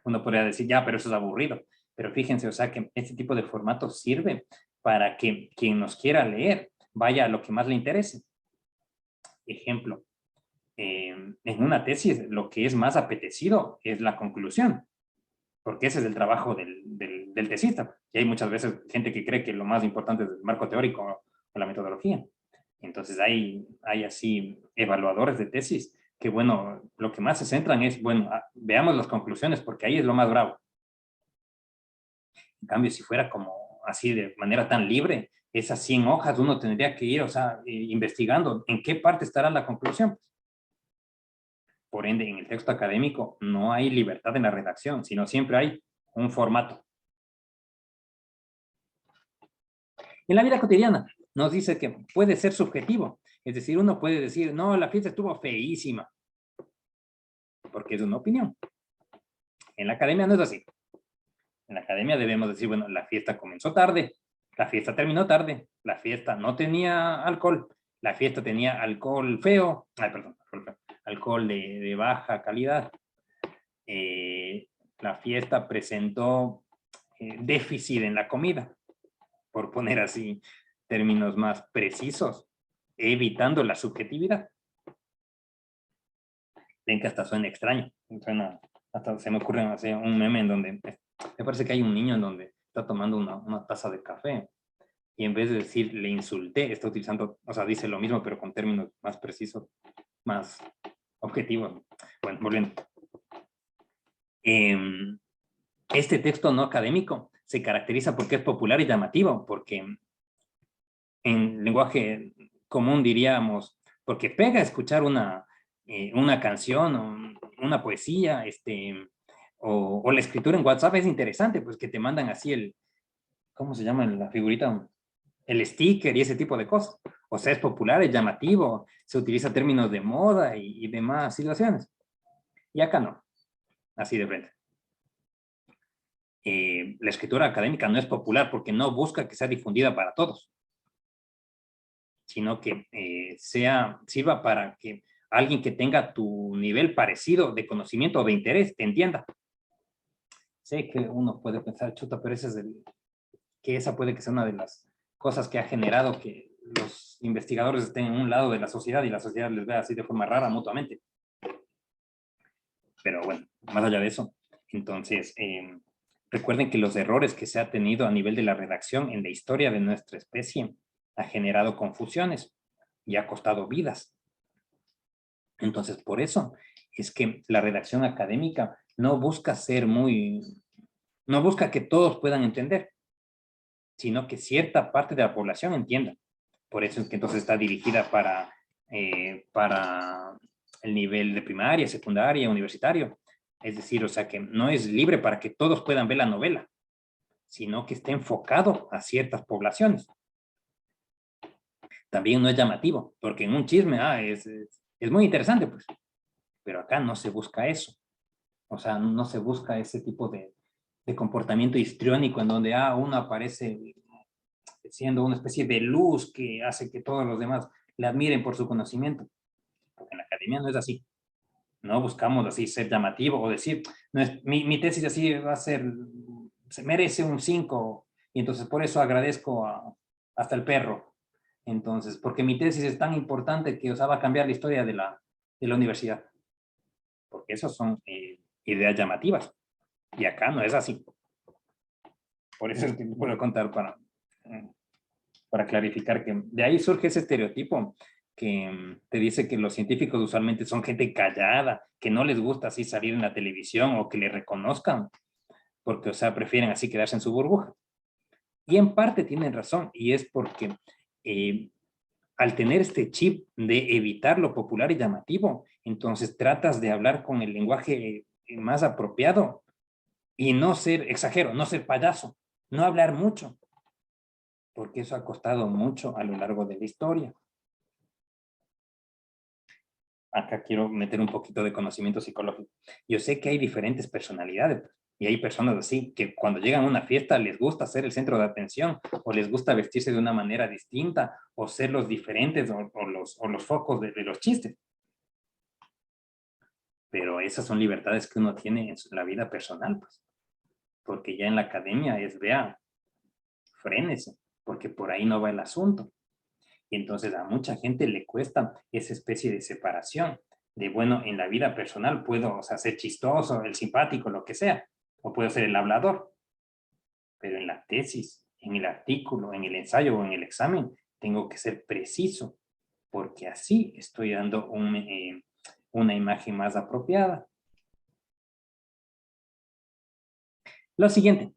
Uno podría decir, ya, pero eso es aburrido. Pero fíjense, o sea, que este tipo de formato sirve para que quien nos quiera leer vaya a lo que más le interese. Ejemplo, en una tesis lo que es más apetecido es la conclusión, porque ese es el trabajo del tesista. Y hay muchas veces gente que cree que lo más importante es el marco teórico o la metodología. Entonces hay así evaluadores de tesis que, bueno, lo que más se centran es, bueno, veamos las conclusiones porque ahí es lo más bravo. En cambio, si fuera como así de manera tan libre, esas 100 hojas uno tendría que ir, o sea, investigando en qué parte estará la conclusión. Por ende, en el texto académico no hay libertad en la redacción, sino siempre hay un formato. En la vida cotidiana nos dice que puede ser subjetivo. Es decir, uno puede decir, no, la fiesta estuvo feísima, porque es una opinión. En la academia no es así. En la academia debemos decir, bueno, la fiesta comenzó tarde, la fiesta terminó tarde, la fiesta no tenía alcohol, la fiesta tenía alcohol feo, alcohol de baja calidad. La fiesta presentó déficit en la comida, por poner así términos más precisos, evitando la subjetividad. Ven que hasta suena extraño, hasta se me ocurre hacer un meme en donde me parece que hay un niño en donde está tomando una taza de café y en vez de decir le insulté, está utilizando, o sea, dice lo mismo pero con términos más precisos, más objetivos. Bueno, volviendo. Este texto no académico se caracteriza porque es popular y llamativo, porque en lenguaje común diríamos, porque pega escuchar una canción o una poesía, o la escritura en WhatsApp es interesante, pues que te mandan así ¿cómo se llama la figurita? El sticker y ese tipo de cosas. O sea, es popular, es llamativo, se utiliza términos de moda y demás situaciones. Y acá no, así de frente. La escritura académica no es popular porque no busca que sea difundida para todos, sino que sirva para que alguien que tenga tu nivel parecido de conocimiento o de interés te entienda. Sé que uno puede pensar, chuta, pero que esa puede que sea una de las cosas que ha generado que los investigadores estén en un lado de la sociedad y la sociedad les vea así de forma rara mutuamente. Pero bueno, más allá de eso, entonces, recuerden que los errores que se ha tenido a nivel de la redacción en la historia de nuestra especie ha generado confusiones y ha costado vidas. Entonces, por eso es que la redacción académica no busca no busca que todos puedan entender, sino que cierta parte de la población entienda. Por eso es que entonces está dirigida para el nivel de primaria, secundaria, universitario. Es decir, o sea que no es libre para que todos puedan ver la novela, sino que está enfocado a ciertas poblaciones. También no es llamativo, porque en un chisme es muy interesante, pues. Pero acá no se busca eso. O sea, no se busca ese tipo de comportamiento histriónico en donde uno aparece siendo una especie de luz que hace que todos los demás le admiren por su conocimiento. Porque en la academia no es así. No buscamos así ser llamativo o decir, no es, mi tesis así va a ser, se merece un 5 y entonces por eso agradezco hasta el perro. Entonces, porque mi tesis es tan importante que, o sea, va a cambiar la historia de la universidad. Porque esas son ideas llamativas. Y acá no es así. Por eso es que les puedo contar para clarificar que de ahí surge ese estereotipo que te dice que los científicos usualmente son gente callada, que no les gusta así salir en la televisión o que le reconozcan, porque, o sea, prefieren así quedarse en su burbuja. Y en parte tienen razón, y es porque al tener este chip de evitar lo popular y llamativo, entonces tratas de hablar con el lenguaje más apropiado y no ser, exagero, no ser payaso, no hablar mucho, porque eso ha costado mucho a lo largo de la historia. Acá quiero meter un poquito de conocimiento psicológico. Yo sé que hay diferentes personalidades y hay personas así que cuando llegan a una fiesta les gusta ser el centro de atención o les gusta vestirse de una manera distinta o ser los diferentes o los focos de los chistes. Pero esas son libertades que uno tiene en la vida personal, pues. Porque ya en la academia vea, frénese, porque por ahí no va el asunto. Y entonces a mucha gente le cuesta esa especie de separación de, bueno, en la vida personal puedo, o sea, ser chistoso, el simpático, lo que sea, o puedo ser el hablador. Pero en la tesis, en el artículo, en el ensayo o en el examen, tengo que ser preciso, porque así estoy dando una imagen más apropiada. Lo siguiente,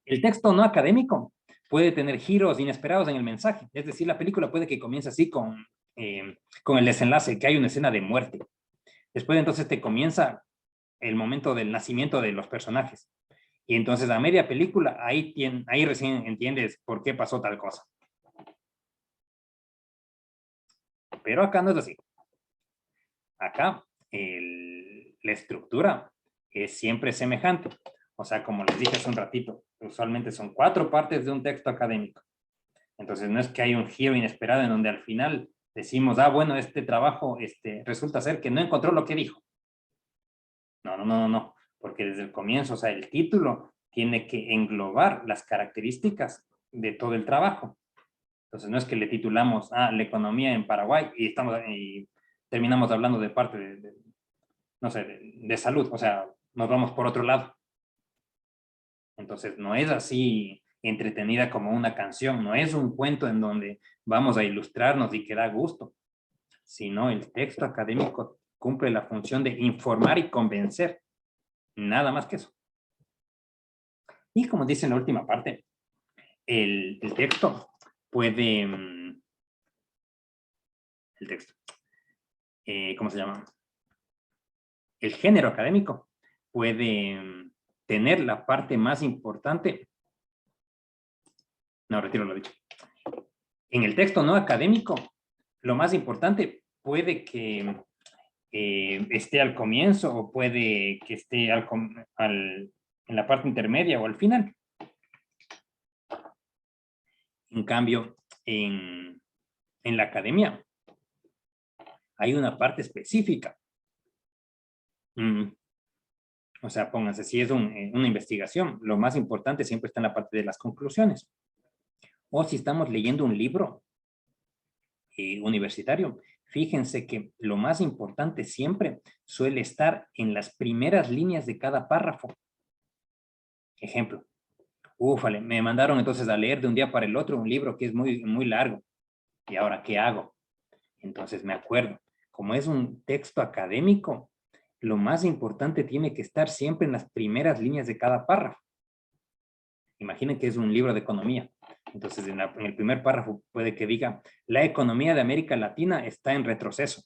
el texto no académico puede tener giros inesperados en el mensaje. Es decir, la película puede que comience así con el desenlace, que hay una escena de muerte. Después entonces te comienza el momento del nacimiento de los personajes. Y entonces a media película, ahí recién entiendes por qué pasó tal cosa. Pero acá no es así. Acá la estructura es siempre semejante. O sea, como les dije hace un ratito, usualmente son 4 partes de un texto académico. Entonces no es que hay un giro inesperado en donde al final decimos, ah, bueno, este trabajo resulta ser que no encontró lo que dijo. No, porque desde el comienzo, o sea, el título tiene que englobar las características de todo el trabajo. Entonces no es que le titulamos, la economía en Paraguay y terminamos hablando de parte no sé, de salud, o sea, nos vamos por otro lado. Entonces no es así entretenida como una canción, no es un cuento en donde vamos a ilustrarnos y que da gusto, sino el texto académico cumple la función de informar y convencer, nada más que eso. Y como dice en la última parte, el texto puede, ¿cómo se llama? El género académico puede tener la parte más importante. No, retiro lo dicho. En el texto no académico, lo más importante puede que esté al comienzo o puede que esté en la parte intermedia o al final. En cambio, en la academia hay una parte específica. O sea, pónganse, si es una investigación, lo más importante siempre está en la parte de las conclusiones. O si estamos leyendo un libro universitario, fíjense que lo más importante siempre suele estar en las primeras líneas de cada párrafo. Ejemplo, úfale, me mandaron entonces a leer de un día para el otro un libro que es muy, muy largo. ¿Y ahora qué hago? Entonces me acuerdo, como es un texto académico, lo más importante tiene que estar siempre en las primeras líneas de cada párrafo. Imaginen que es un libro de economía. Entonces, en el primer párrafo puede que diga, la economía de América Latina está en retroceso.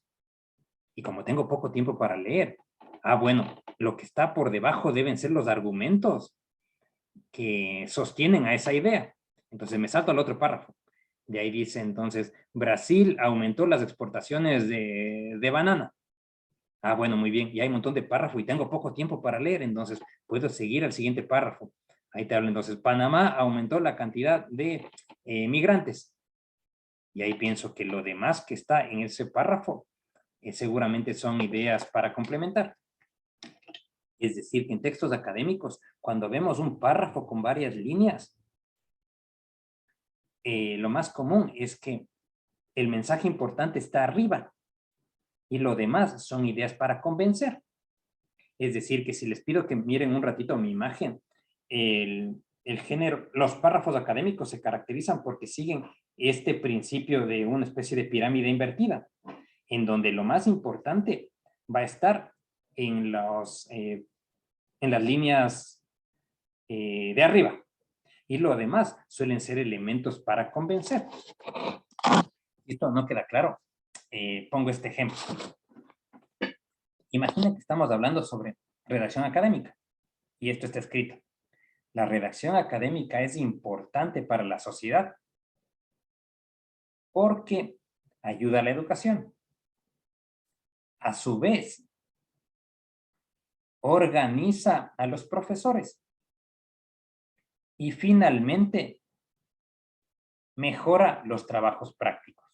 Y como tengo poco tiempo para leer, bueno, lo que está por debajo deben ser los argumentos que sostienen a esa idea. Entonces me salto al otro párrafo. De ahí dice entonces, Brasil aumentó las exportaciones de banana. Bueno, muy bien. Y hay un montón de párrafos y tengo poco tiempo para leer, entonces puedo seguir al siguiente párrafo. Ahí te hablo entonces, Panamá aumentó la cantidad de migrantes. Y ahí pienso que lo demás que está en ese párrafo seguramente son ideas para complementar. Es decir, que en textos académicos, cuando vemos un párrafo con varias líneas, lo más común es que el mensaje importante está arriba y lo demás son ideas para convencer. Es decir, que si les pido que miren un ratito mi imagen, el género, los párrafos académicos se caracterizan porque siguen este principio de una especie de pirámide invertida, en donde lo más importante va a estar en las líneas de arriba. Y lo demás suelen ser elementos para convencer. ¿Esto no queda claro? Pongo este ejemplo. Imagina que estamos hablando sobre redacción académica. Y esto está escrito. La redacción académica es importante para la sociedad porque ayuda a la educación. A su vez, organiza a los profesores. Y finalmente, mejora los trabajos prácticos.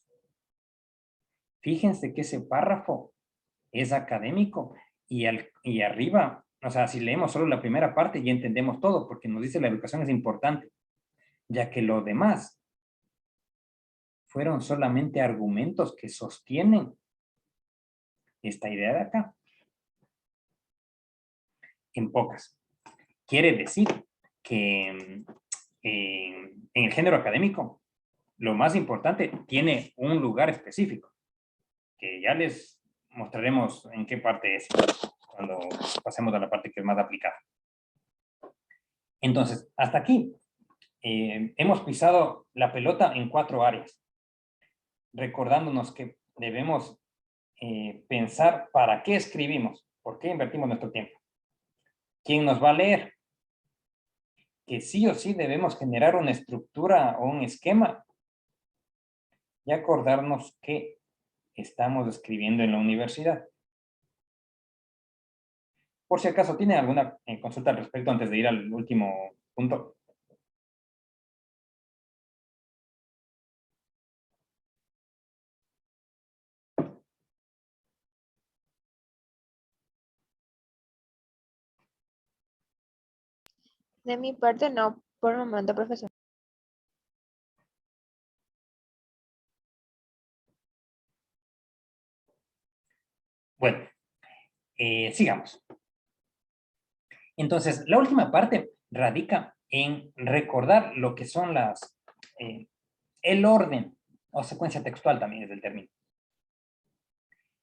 Fíjense que ese párrafo es académico y arriba, o sea, si leemos solo la primera parte ya entendemos todo, porque nos dice la educación es importante, ya que lo demás fueron solamente argumentos que sostienen esta idea de acá. En pocas. Quiere decir que en el género académico, lo más importante tiene un lugar específico, que ya les mostraremos en qué parte es, cuando pasemos a la parte que es más aplicada. Entonces, hasta aquí hemos pisado la pelota en 4 áreas, recordándonos que debemos pensar para qué escribimos, por qué invertimos nuestro tiempo, quién nos va a leer, que sí o sí debemos generar una estructura o un esquema y acordarnos que estamos escribiendo en la universidad. Por si acaso, ¿tiene alguna consulta al respecto antes de ir al último punto? De mi parte, no, por el momento, profesor. Bueno, sigamos. Entonces, la última parte radica en recordar lo que son el orden o secuencia textual también es el término.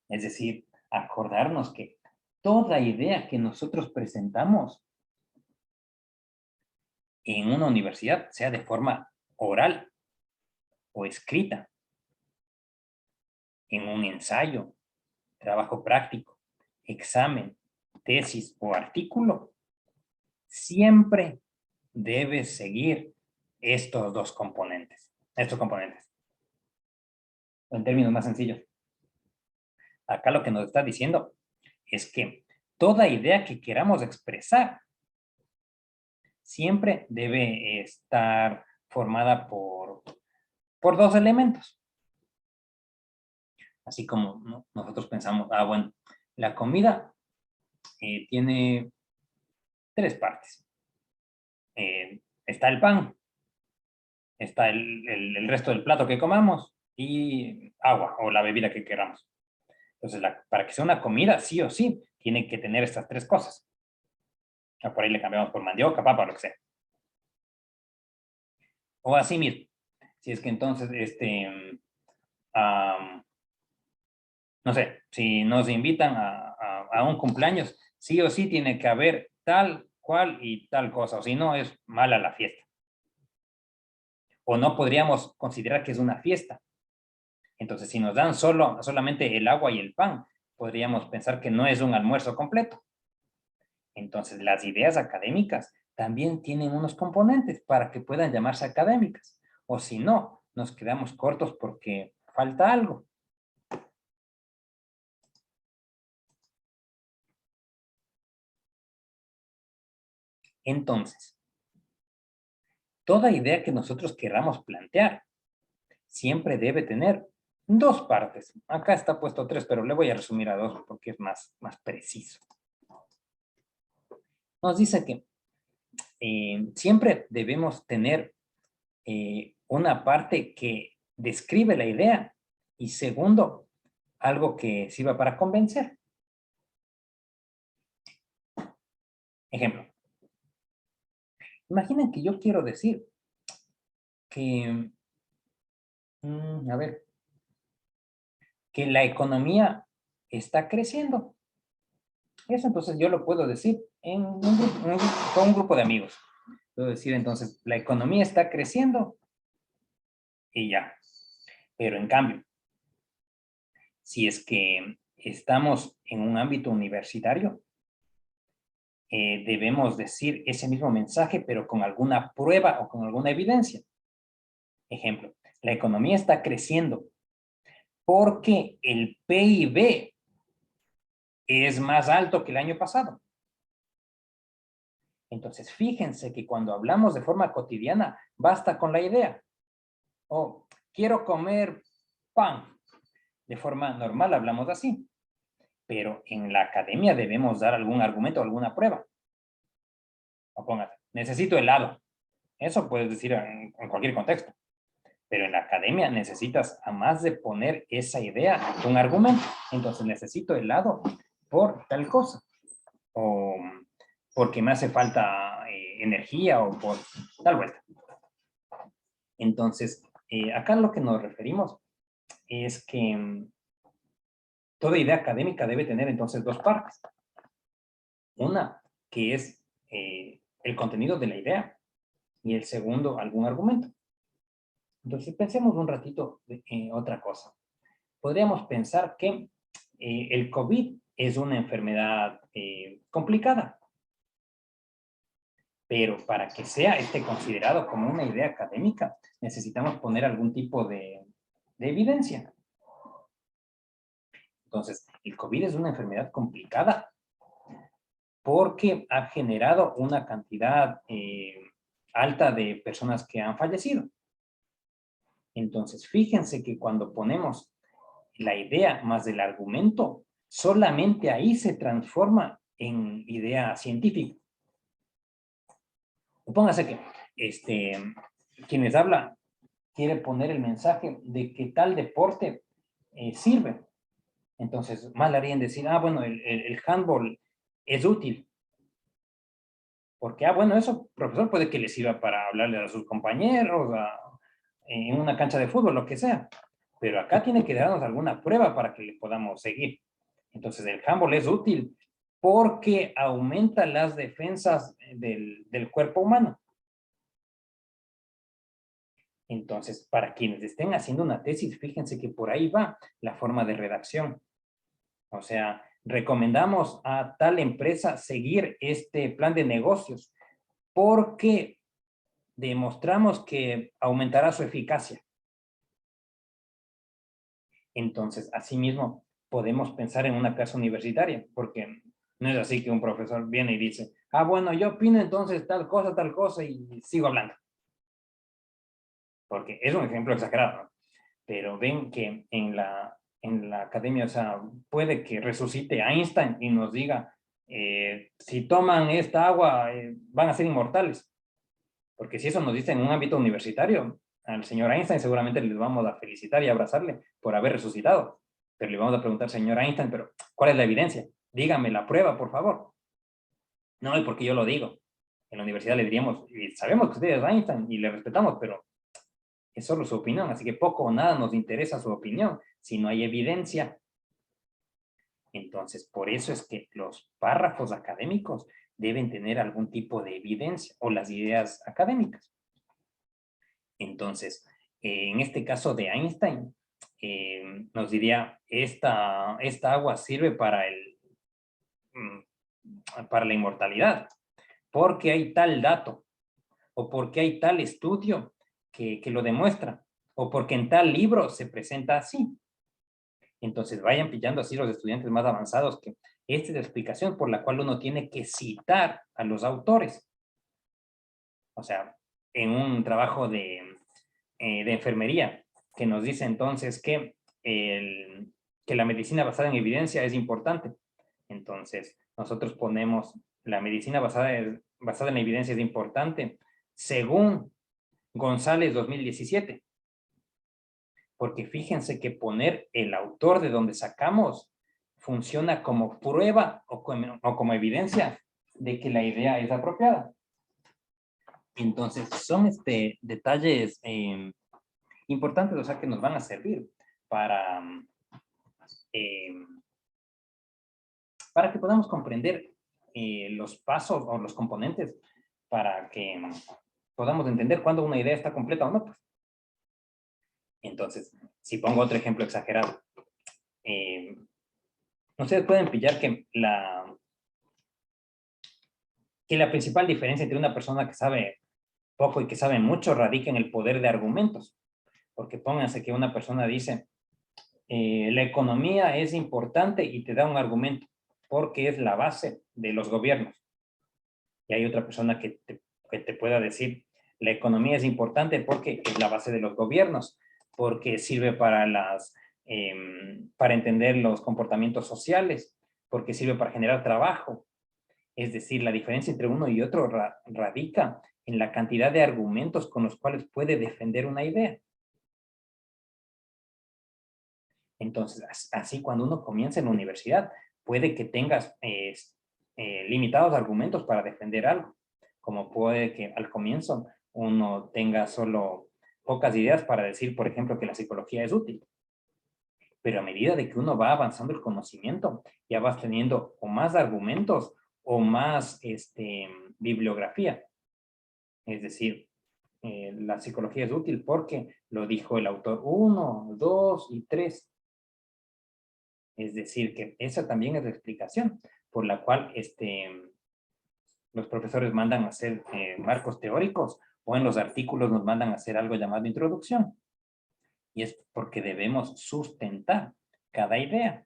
Es decir, acordarnos que toda idea que nosotros presentamos en una universidad, sea de forma oral o escrita, en un ensayo, trabajo práctico, examen, tesis o artículo, siempre debe seguir estos dos componentes. Estos componentes. En términos más sencillos. Acá lo que nos está diciendo es que toda idea que queramos expresar siempre debe estar formada por dos elementos. Así como, ¿no?, nosotros pensamos, bueno, la comida tiene 3 partes. Está el pan, está el resto del plato que comamos y agua o la bebida que queramos. Entonces, para que sea una comida, sí o sí, tiene que tener estas 3 cosas. O por ahí le cambiamos por mandioca, papa, lo que sea. O así mismo. Si es que entonces, no sé, si nos invitan a un cumpleaños, sí o sí tiene que haber tal, cual y tal cosa, o si no es mala la fiesta. O no podríamos considerar que es una fiesta. Entonces, si nos dan solamente el agua y el pan, podríamos pensar que no es un almuerzo completo. Entonces, las ideas académicas también tienen unos componentes para que puedan llamarse académicas. O si no, nos quedamos cortos porque falta algo. Entonces, toda idea que nosotros queramos plantear siempre debe tener 2 partes. Acá está puesto 3, pero le voy a resumir a 2 porque es más preciso. Nos dice que siempre debemos tener una parte que describe la idea y segundo, algo que sirva para convencer. Ejemplo. Imaginen que yo quiero decir que, a ver, que la economía está creciendo. Eso entonces yo lo puedo decir con un grupo de amigos. Puedo decir entonces, la economía está creciendo y ya. Pero en cambio, si es que estamos en un ámbito universitario, debemos decir ese mismo mensaje, pero con alguna prueba o con alguna evidencia. Ejemplo, la economía está creciendo porque el PIB es más alto que el año pasado. Entonces, fíjense que cuando hablamos de forma cotidiana, basta con la idea. Quiero comer pan. De forma normal hablamos así. Pero en la academia debemos dar algún argumento, alguna prueba. O póngase, necesito helado. Eso puedes decir en cualquier contexto. Pero en la academia necesitas, además de poner esa idea, un argumento. Entonces, necesito helado por tal cosa. O porque me hace falta energía o por tal vuelta. Entonces, acá lo que nos referimos es que toda idea académica debe tener entonces 2 partes. Una, que es el contenido de la idea, y el segundo, algún argumento. Entonces, pensemos un ratito en otra cosa. Podríamos pensar que el COVID es una enfermedad complicada, pero para que sea considerado como una idea académica, necesitamos poner algún tipo de evidencia. Entonces, el COVID es una enfermedad complicada porque ha generado una cantidad alta de personas que han fallecido. Entonces, fíjense que cuando ponemos la idea más el argumento, solamente ahí se transforma en idea científica. Póngase que quien les habla quiere poner el mensaje de que tal deporte sirve. Entonces, más le harían decir, bueno, el handball es útil. Porque, bueno, eso, profesor, puede que le sirva para hablarle a sus compañeros, en una cancha de fútbol, lo que sea. Pero acá tiene que darnos alguna prueba para que le podamos seguir. Entonces, el handball es útil porque aumenta las defensas del cuerpo humano. Entonces, para quienes estén haciendo una tesis, fíjense que por ahí va la forma de redacción. O sea, recomendamos a tal empresa seguir este plan de negocios porque demostramos que aumentará su eficacia. Entonces, asimismo, podemos pensar en una casa universitaria, porque no es así que un profesor viene y dice, bueno, yo opino entonces tal cosa, y sigo hablando. Porque es un ejemplo exagerado, ¿no? Pero ven que en la academia, o sea, puede que resucite Einstein y nos diga, si toman esta agua, van a ser inmortales. Porque si eso nos dice en un ámbito universitario, al señor Einstein seguramente le vamos a felicitar y abrazarle por haber resucitado. Pero le vamos a preguntar, señor Einstein, pero ¿cuál es la evidencia? Dígame la prueba, por favor. No, y porque yo lo digo. En la universidad le diríamos, y sabemos que usted es Einstein y le respetamos, pero es solo su opinión, así que poco o nada nos interesa su opinión si no hay evidencia. Entonces, por eso es que los párrafos académicos deben tener algún tipo de evidencia o las ideas académicas. Entonces, en este caso de Einstein, nos diría, esta agua sirve para la inmortalidad, porque hay tal dato, o porque hay tal estudio que lo demuestra, o porque en tal libro se presenta así. Entonces vayan pillando así los estudiantes más avanzados que esta es la explicación por la cual uno tiene que citar a los autores. O sea, en un trabajo de enfermería, que nos dice entonces que la medicina basada en evidencia es importante. Entonces, nosotros ponemos la medicina basada en evidencia es importante según González 2017. Porque fíjense que poner el autor de donde sacamos funciona como prueba o como evidencia de que la idea es apropiada. Entonces, son detalles importantes, o sea, que nos van a servir para que podamos comprender los pasos o los componentes para que podamos entender cuándo una idea está completa o no. Pues. Entonces, si pongo otro ejemplo exagerado, ustedes pueden pillar que la principal diferencia entre una persona que sabe poco y que sabe mucho radica en el poder de argumentos. Porque pónganse que una persona dice, la economía es importante y te da un argumento, porque es la base de los gobiernos. Y hay otra persona que te pueda decir, la economía es importante porque es la base de los gobiernos, porque sirve para entender los comportamientos sociales, porque sirve para generar trabajo. Es decir, la diferencia entre uno y otro radica en la cantidad de argumentos con los cuales puede defender una idea. Entonces, así cuando uno comienza en la universidad, puede que tengas limitados argumentos para defender algo, como puede que al comienzo uno tenga solo pocas ideas para decir, por ejemplo, que la psicología es útil. Pero a medida de que uno va avanzando el conocimiento, ya vas teniendo o más argumentos o más bibliografía. Es decir, la psicología es útil porque lo dijo el autor 1, 2 y 3. Es decir, que esa también es la explicación por la cual los profesores mandan a hacer marcos teóricos o en los artículos nos mandan a hacer algo llamado introducción. Y es porque debemos sustentar cada idea,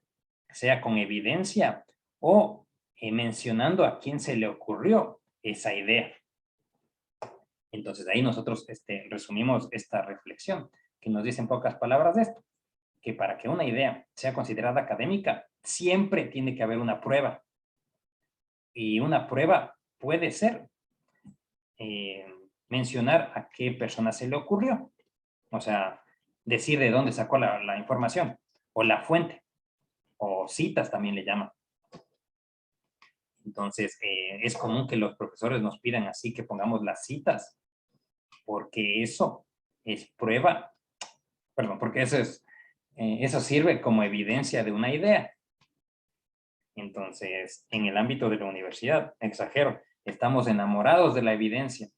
sea con evidencia o mencionando a quién se le ocurrió esa idea. Entonces, ahí nosotros resumimos esta reflexión, que nos dice en pocas palabras de esto, que para que una idea sea considerada académica, siempre tiene que haber una prueba. Y una prueba puede ser mencionar a qué persona se le ocurrió. O sea, decir de dónde sacó la información, o la fuente, o citas también le llaman. Entonces, es común que los profesores nos pidan así que pongamos las citas, porque eso es prueba, perdón, porque eso sirve como evidencia de una idea. Entonces, en el ámbito de la universidad, exagero, estamos enamorados de la evidencia.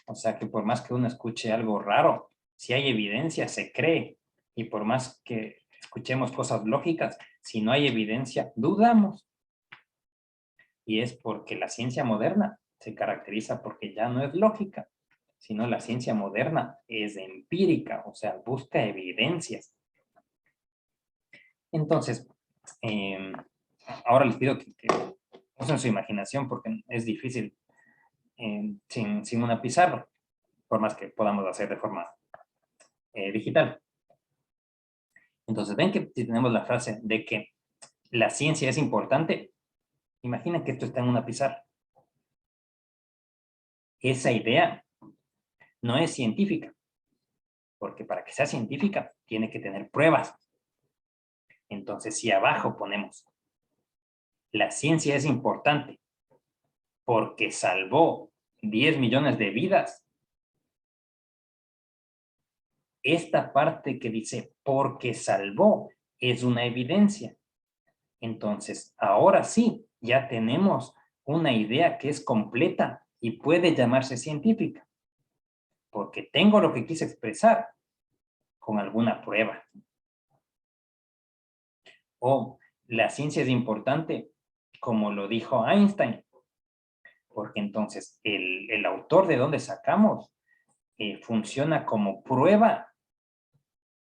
O sea que por más que uno escuche algo raro, si hay evidencia, se cree. Y por más que escuchemos cosas lógicas, si no hay evidencia, dudamos. Y es porque la ciencia moderna se caracteriza porque ya no es lógica, sino la ciencia moderna es empírica, o sea, busca evidencias. Entonces, ahora les pido que usen su imaginación porque es difícil sin una pizarra, por más que podamos hacer de forma digital. Entonces, ven que si tenemos la frase de que la ciencia es importante, imaginen que esto está en una pizarra. Esa idea no es científica, porque para que sea científica tiene que tener pruebas. Entonces, si abajo ponemos, la ciencia es importante porque salvó 10 millones de vidas, esta parte que dice porque salvó es una evidencia. Entonces, ahora sí, ya tenemos una idea que es completa y puede llamarse científica, porque tengo lo que quise expresar con alguna prueba. O la ciencia es importante, como lo dijo Einstein, porque entonces el autor de donde sacamos funciona como prueba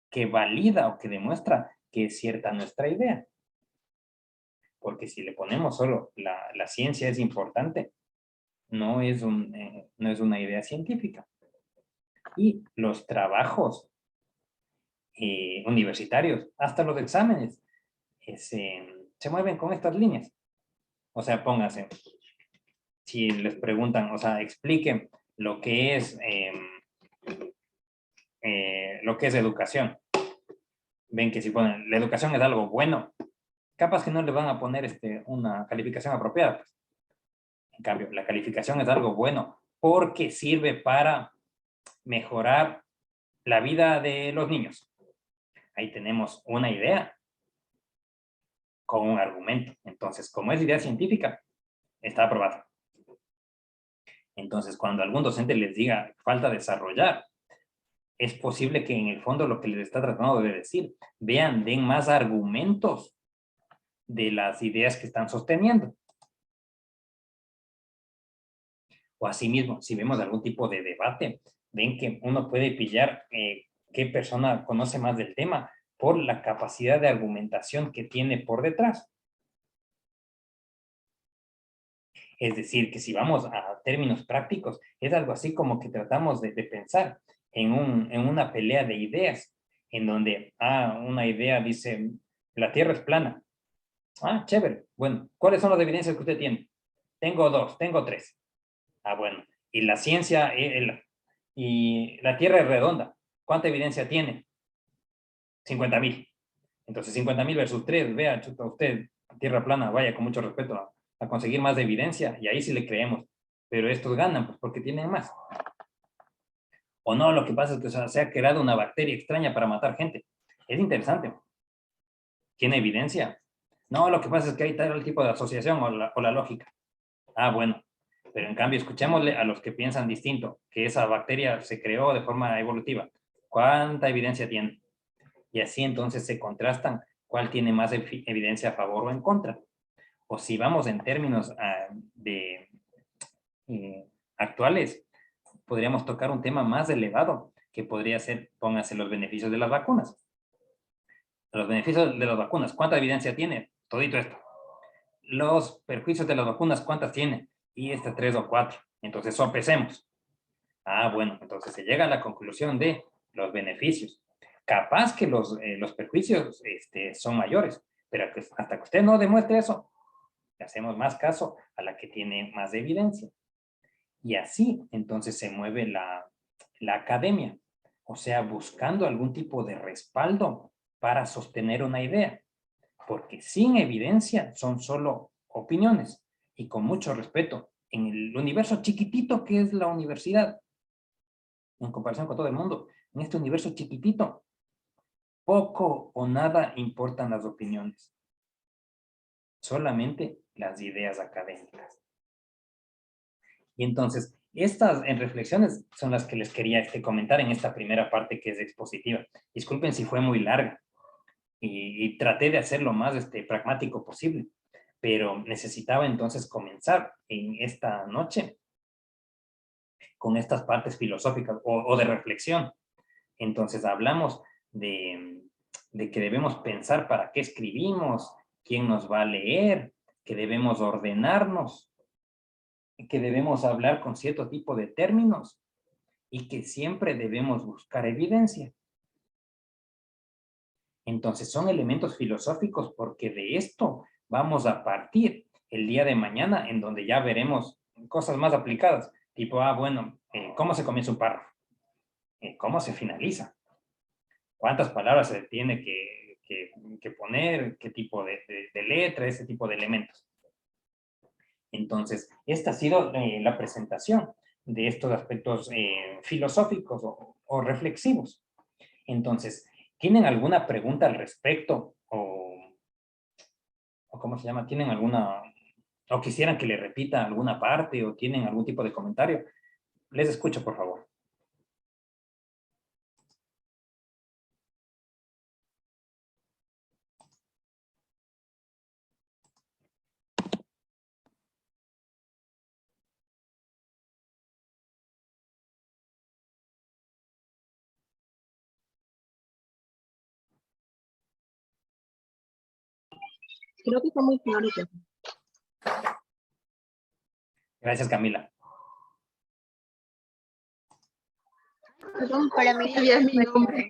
que valida o que demuestra que es cierta nuestra idea. Porque si le ponemos solo la ciencia es importante, no es una idea científica. Y los trabajos universitarios, hasta los exámenes, se mueven con estas líneas. O sea, pónganse, si les preguntan, o sea, expliquen lo que es educación. Ven que si ponen, la educación es algo bueno, capaz que no le van a poner una calificación apropiada. Pues. En cambio, la calificación es algo bueno porque sirve para mejorar la vida de los niños. Ahí tenemos una idea con un argumento. Entonces, como es idea científica, está aprobada. Entonces, cuando algún docente les diga falta desarrollar, es posible que en el fondo lo que les está tratando de decir, vean, den más argumentos de las ideas que están sosteniendo. O asimismo, si vemos algún tipo de debate, ven que uno puede pillar qué persona conoce más del tema por la capacidad de argumentación que tiene por detrás. Es decir, que si vamos a términos prácticos, es algo así como que tratamos de pensar en una pelea de ideas, en donde, una idea dice, la Tierra es plana. Chévere. Bueno, ¿cuáles son las evidencias que usted tiene? Tengo 2, tengo 3. Bueno. Y la ciencia, y la Tierra es redonda. ¿Cuánta evidencia tiene? 50,000. Entonces, 50,000 versus 3, vea, chuta, usted, Tierra plana, vaya, con mucho respeto, a conseguir más evidencia, y ahí sí le creemos. Pero estos ganan, pues, porque tienen más. O no, lo que pasa es que se ha creado una bacteria extraña para matar gente. Es interesante. ¿Tiene evidencia? No, lo que pasa es que hay tal tipo de asociación o la lógica. Bueno. Pero en cambio, escuchémosle a los que piensan distinto, que esa bacteria se creó de forma evolutiva. ¿Cuánta evidencia tiene? Y así entonces se contrastan ¿Cuál tiene más evidencia a favor o en contra? O si vamos en términos actuales, podríamos tocar un tema más elevado, que podría ser, póngase, los beneficios de las vacunas. Los beneficios de las vacunas, ¿cuánta evidencia tiene? Todito esto. Los perjuicios de las vacunas, ¿cuántas tiene? Y 3 o 4. Entonces, sopesemos. Bueno, entonces se llega a la conclusión de los beneficios. Capaz que los perjuicios son mayores, pero hasta que usted no demuestre eso, le hacemos más caso a la que tiene más evidencia. Y así, entonces, se mueve la academia. O sea, buscando algún tipo de respaldo para sostener una idea. Porque sin evidencia son solo opiniones. Y con mucho respeto, en el universo chiquitito que es la universidad, en comparación con todo el mundo, en este universo chiquitito, poco o nada importan las opiniones. Solamente las ideas académicas. Y entonces, estas reflexiones son las que les quería comentar en esta primera parte que es expositiva. Disculpen si fue muy larga y traté de hacer lo más pragmático posible, pero necesitaba entonces comenzar en esta noche con estas partes filosóficas o de reflexión. Entonces hablamos de que debemos pensar para qué escribimos, quién nos va a leer, que debemos ordenarnos, que debemos hablar con cierto tipo de términos y que siempre debemos buscar evidencia. Entonces son elementos filosóficos porque de esto vamos a partir el día de mañana en donde ya veremos cosas más aplicadas, tipo, bueno, ¿cómo se comienza un párrafo? ¿Cómo se finaliza? ¿Cuántas palabras se tiene que poner? ¿Qué tipo de letra? Ese tipo de elementos. Entonces, esta ha sido la presentación de estos aspectos filosóficos o reflexivos. Entonces, ¿tienen alguna pregunta al respecto? ¿O cómo se llama? ¿Tienen alguna, o quisieran que le repita alguna parte, o tienen algún tipo de comentario? Les escucho, por favor. Creo que está muy claro. Gracias, Camila. Perdón, Para mí Silvia es mi nombre,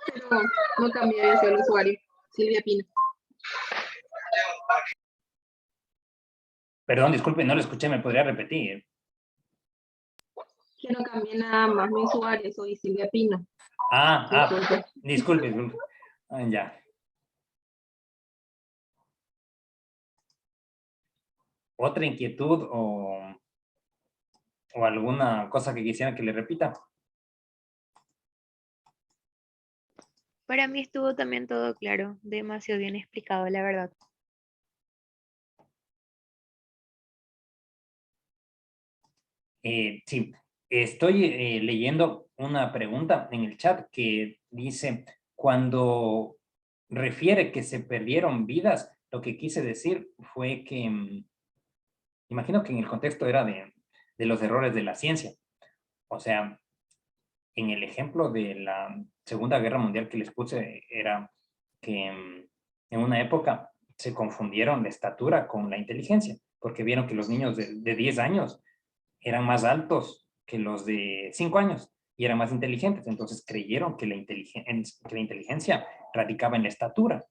pero no cambié de ser usuario. Silvia Pina. Perdón, disculpe, no lo escuché, ¿me podría repetir? Que no cambié nada más mi usuario, soy Silvia Pina. Disculpe. Ya. ¿Otra inquietud o alguna cosa que quisieran que le repita? Para mí estuvo también todo claro, demasiado bien explicado, la verdad. Sí, estoy leyendo una pregunta en el chat que dice, cuando refiere que se perdieron vidas, lo que quise decir fue que, imagino que en el contexto era de los errores de la ciencia. O sea, en el ejemplo de la Segunda Guerra Mundial que les puse, era que en una época se confundieron la estatura con la inteligencia, porque vieron que los niños de 10 años eran más altos que los de 5 años y eran más inteligentes. Entonces creyeron que la inteligencia radicaba en la estatura.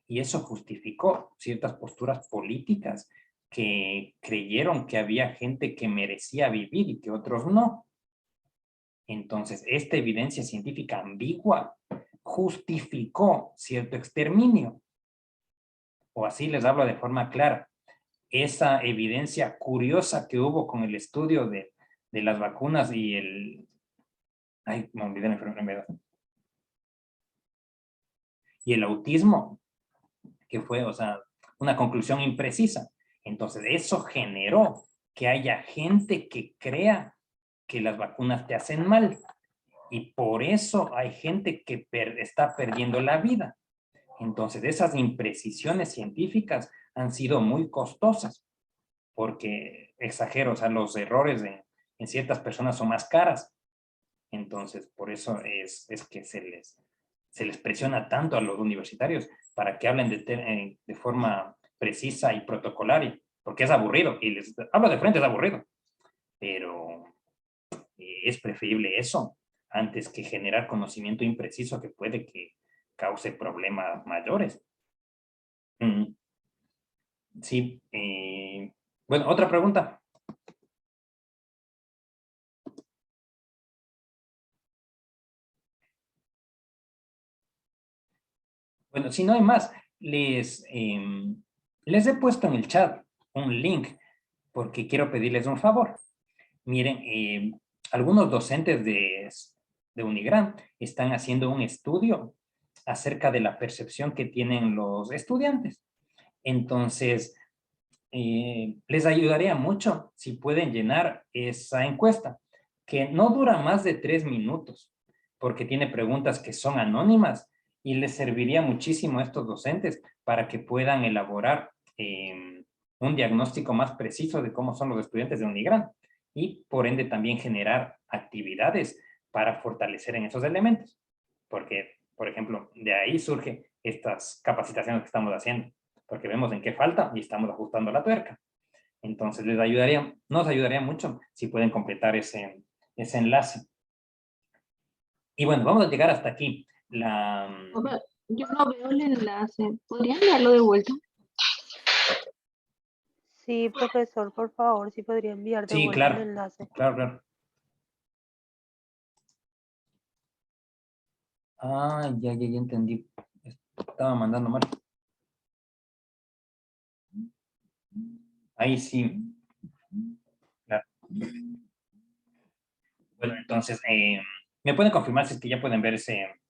Y eso justificó ciertas posturas políticas que creyeron que había gente que merecía vivir y que otros no. Entonces, esta evidencia científica ambigua justificó cierto exterminio. O así les hablo de forma clara. Esa evidencia curiosa que hubo con el estudio de las vacunas y el... Ay, me olvidé la enfermedad. Y el autismo, que fue, o sea, una conclusión imprecisa. Entonces, eso generó que haya gente que crea que las vacunas te hacen mal. Y por eso hay gente que está perdiendo la vida. Entonces, esas imprecisiones científicas han sido muy costosas, porque, exagero, o sea, los errores en ciertas personas son más caras. Entonces, por eso es que se les presiona tanto a los universitarios para que hablen de forma precisa y protocolaria, porque es aburrido, y les hablo de frente, es aburrido, pero es preferible eso antes que generar conocimiento impreciso que puede que cause problemas mayores. Mm, sí, bueno, otra pregunta. Bueno, si no hay más, les he puesto en el chat un link porque quiero pedirles un favor. Miren, algunos docentes de Unigran están haciendo un estudio acerca de la percepción que tienen los estudiantes. Entonces, les ayudaría mucho si pueden llenar esa encuesta, que no dura más de 3 minutos, porque tiene preguntas que son anónimas y les serviría muchísimo a estos docentes para que puedan elaborar un diagnóstico más preciso de cómo son los estudiantes de Unigran y por ende también generar actividades para fortalecer en esos elementos. Porque, por ejemplo, de ahí surge estas capacitaciones que estamos haciendo, porque vemos en qué falta y estamos ajustando la tuerca. Entonces nos ayudaría mucho si pueden completar ese enlace. Y bueno, vamos a llegar hasta aquí. Profe, yo no veo el enlace. ¿Podría enviarlo de vuelta? Sí, profesor, por favor, si podría enviar de Sí, vuelta el claro, enlace. claro. Ah, ya entendí. Estaba mandando mal. Ahí sí. Claro. Bueno, entonces, ¿me pueden confirmar si es que ya pueden ver ese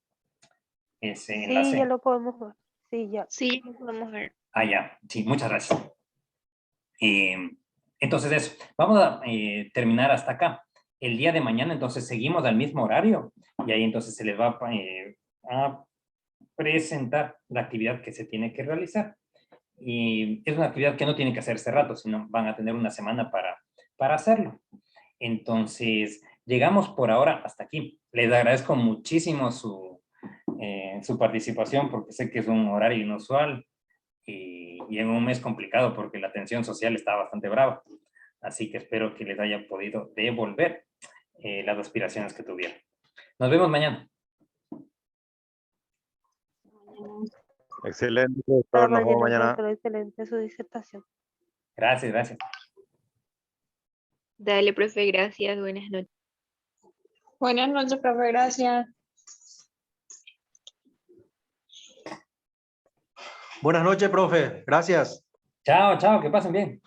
Sí, enlace? ya lo podemos ver. Sí, ya. Sí, lo podemos ver. Ah, ya. Sí, muchas gracias. Entonces eso, vamos a terminar hasta acá. El día de mañana entonces seguimos al mismo horario y ahí entonces se les va a presentar la actividad que se tiene que realizar. Y es una actividad que no tiene que hacerse rato, sino van a tener una semana para hacerlo. Entonces, llegamos por ahora hasta aquí. Les agradezco muchísimo su participación porque sé que es un horario inusual y en un mes complicado porque la tensión social está bastante brava. Así que espero que les haya podido devolver las aspiraciones que tuvieron. Nos vemos mañana. Excelente, Para profesor. Nos vemos mañana, mañana. profesor, excelente su disertación. Gracias. Dale, profe, gracias. Buenas noches. Buenas noches, profe, gracias. Buenas noches, profe. Gracias. Chao, que pasen bien.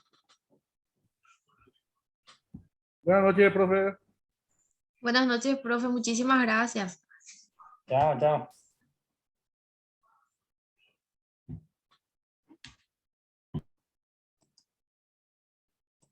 Buenas noches, profe. Buenas noches, profe. Muchísimas gracias. Chao.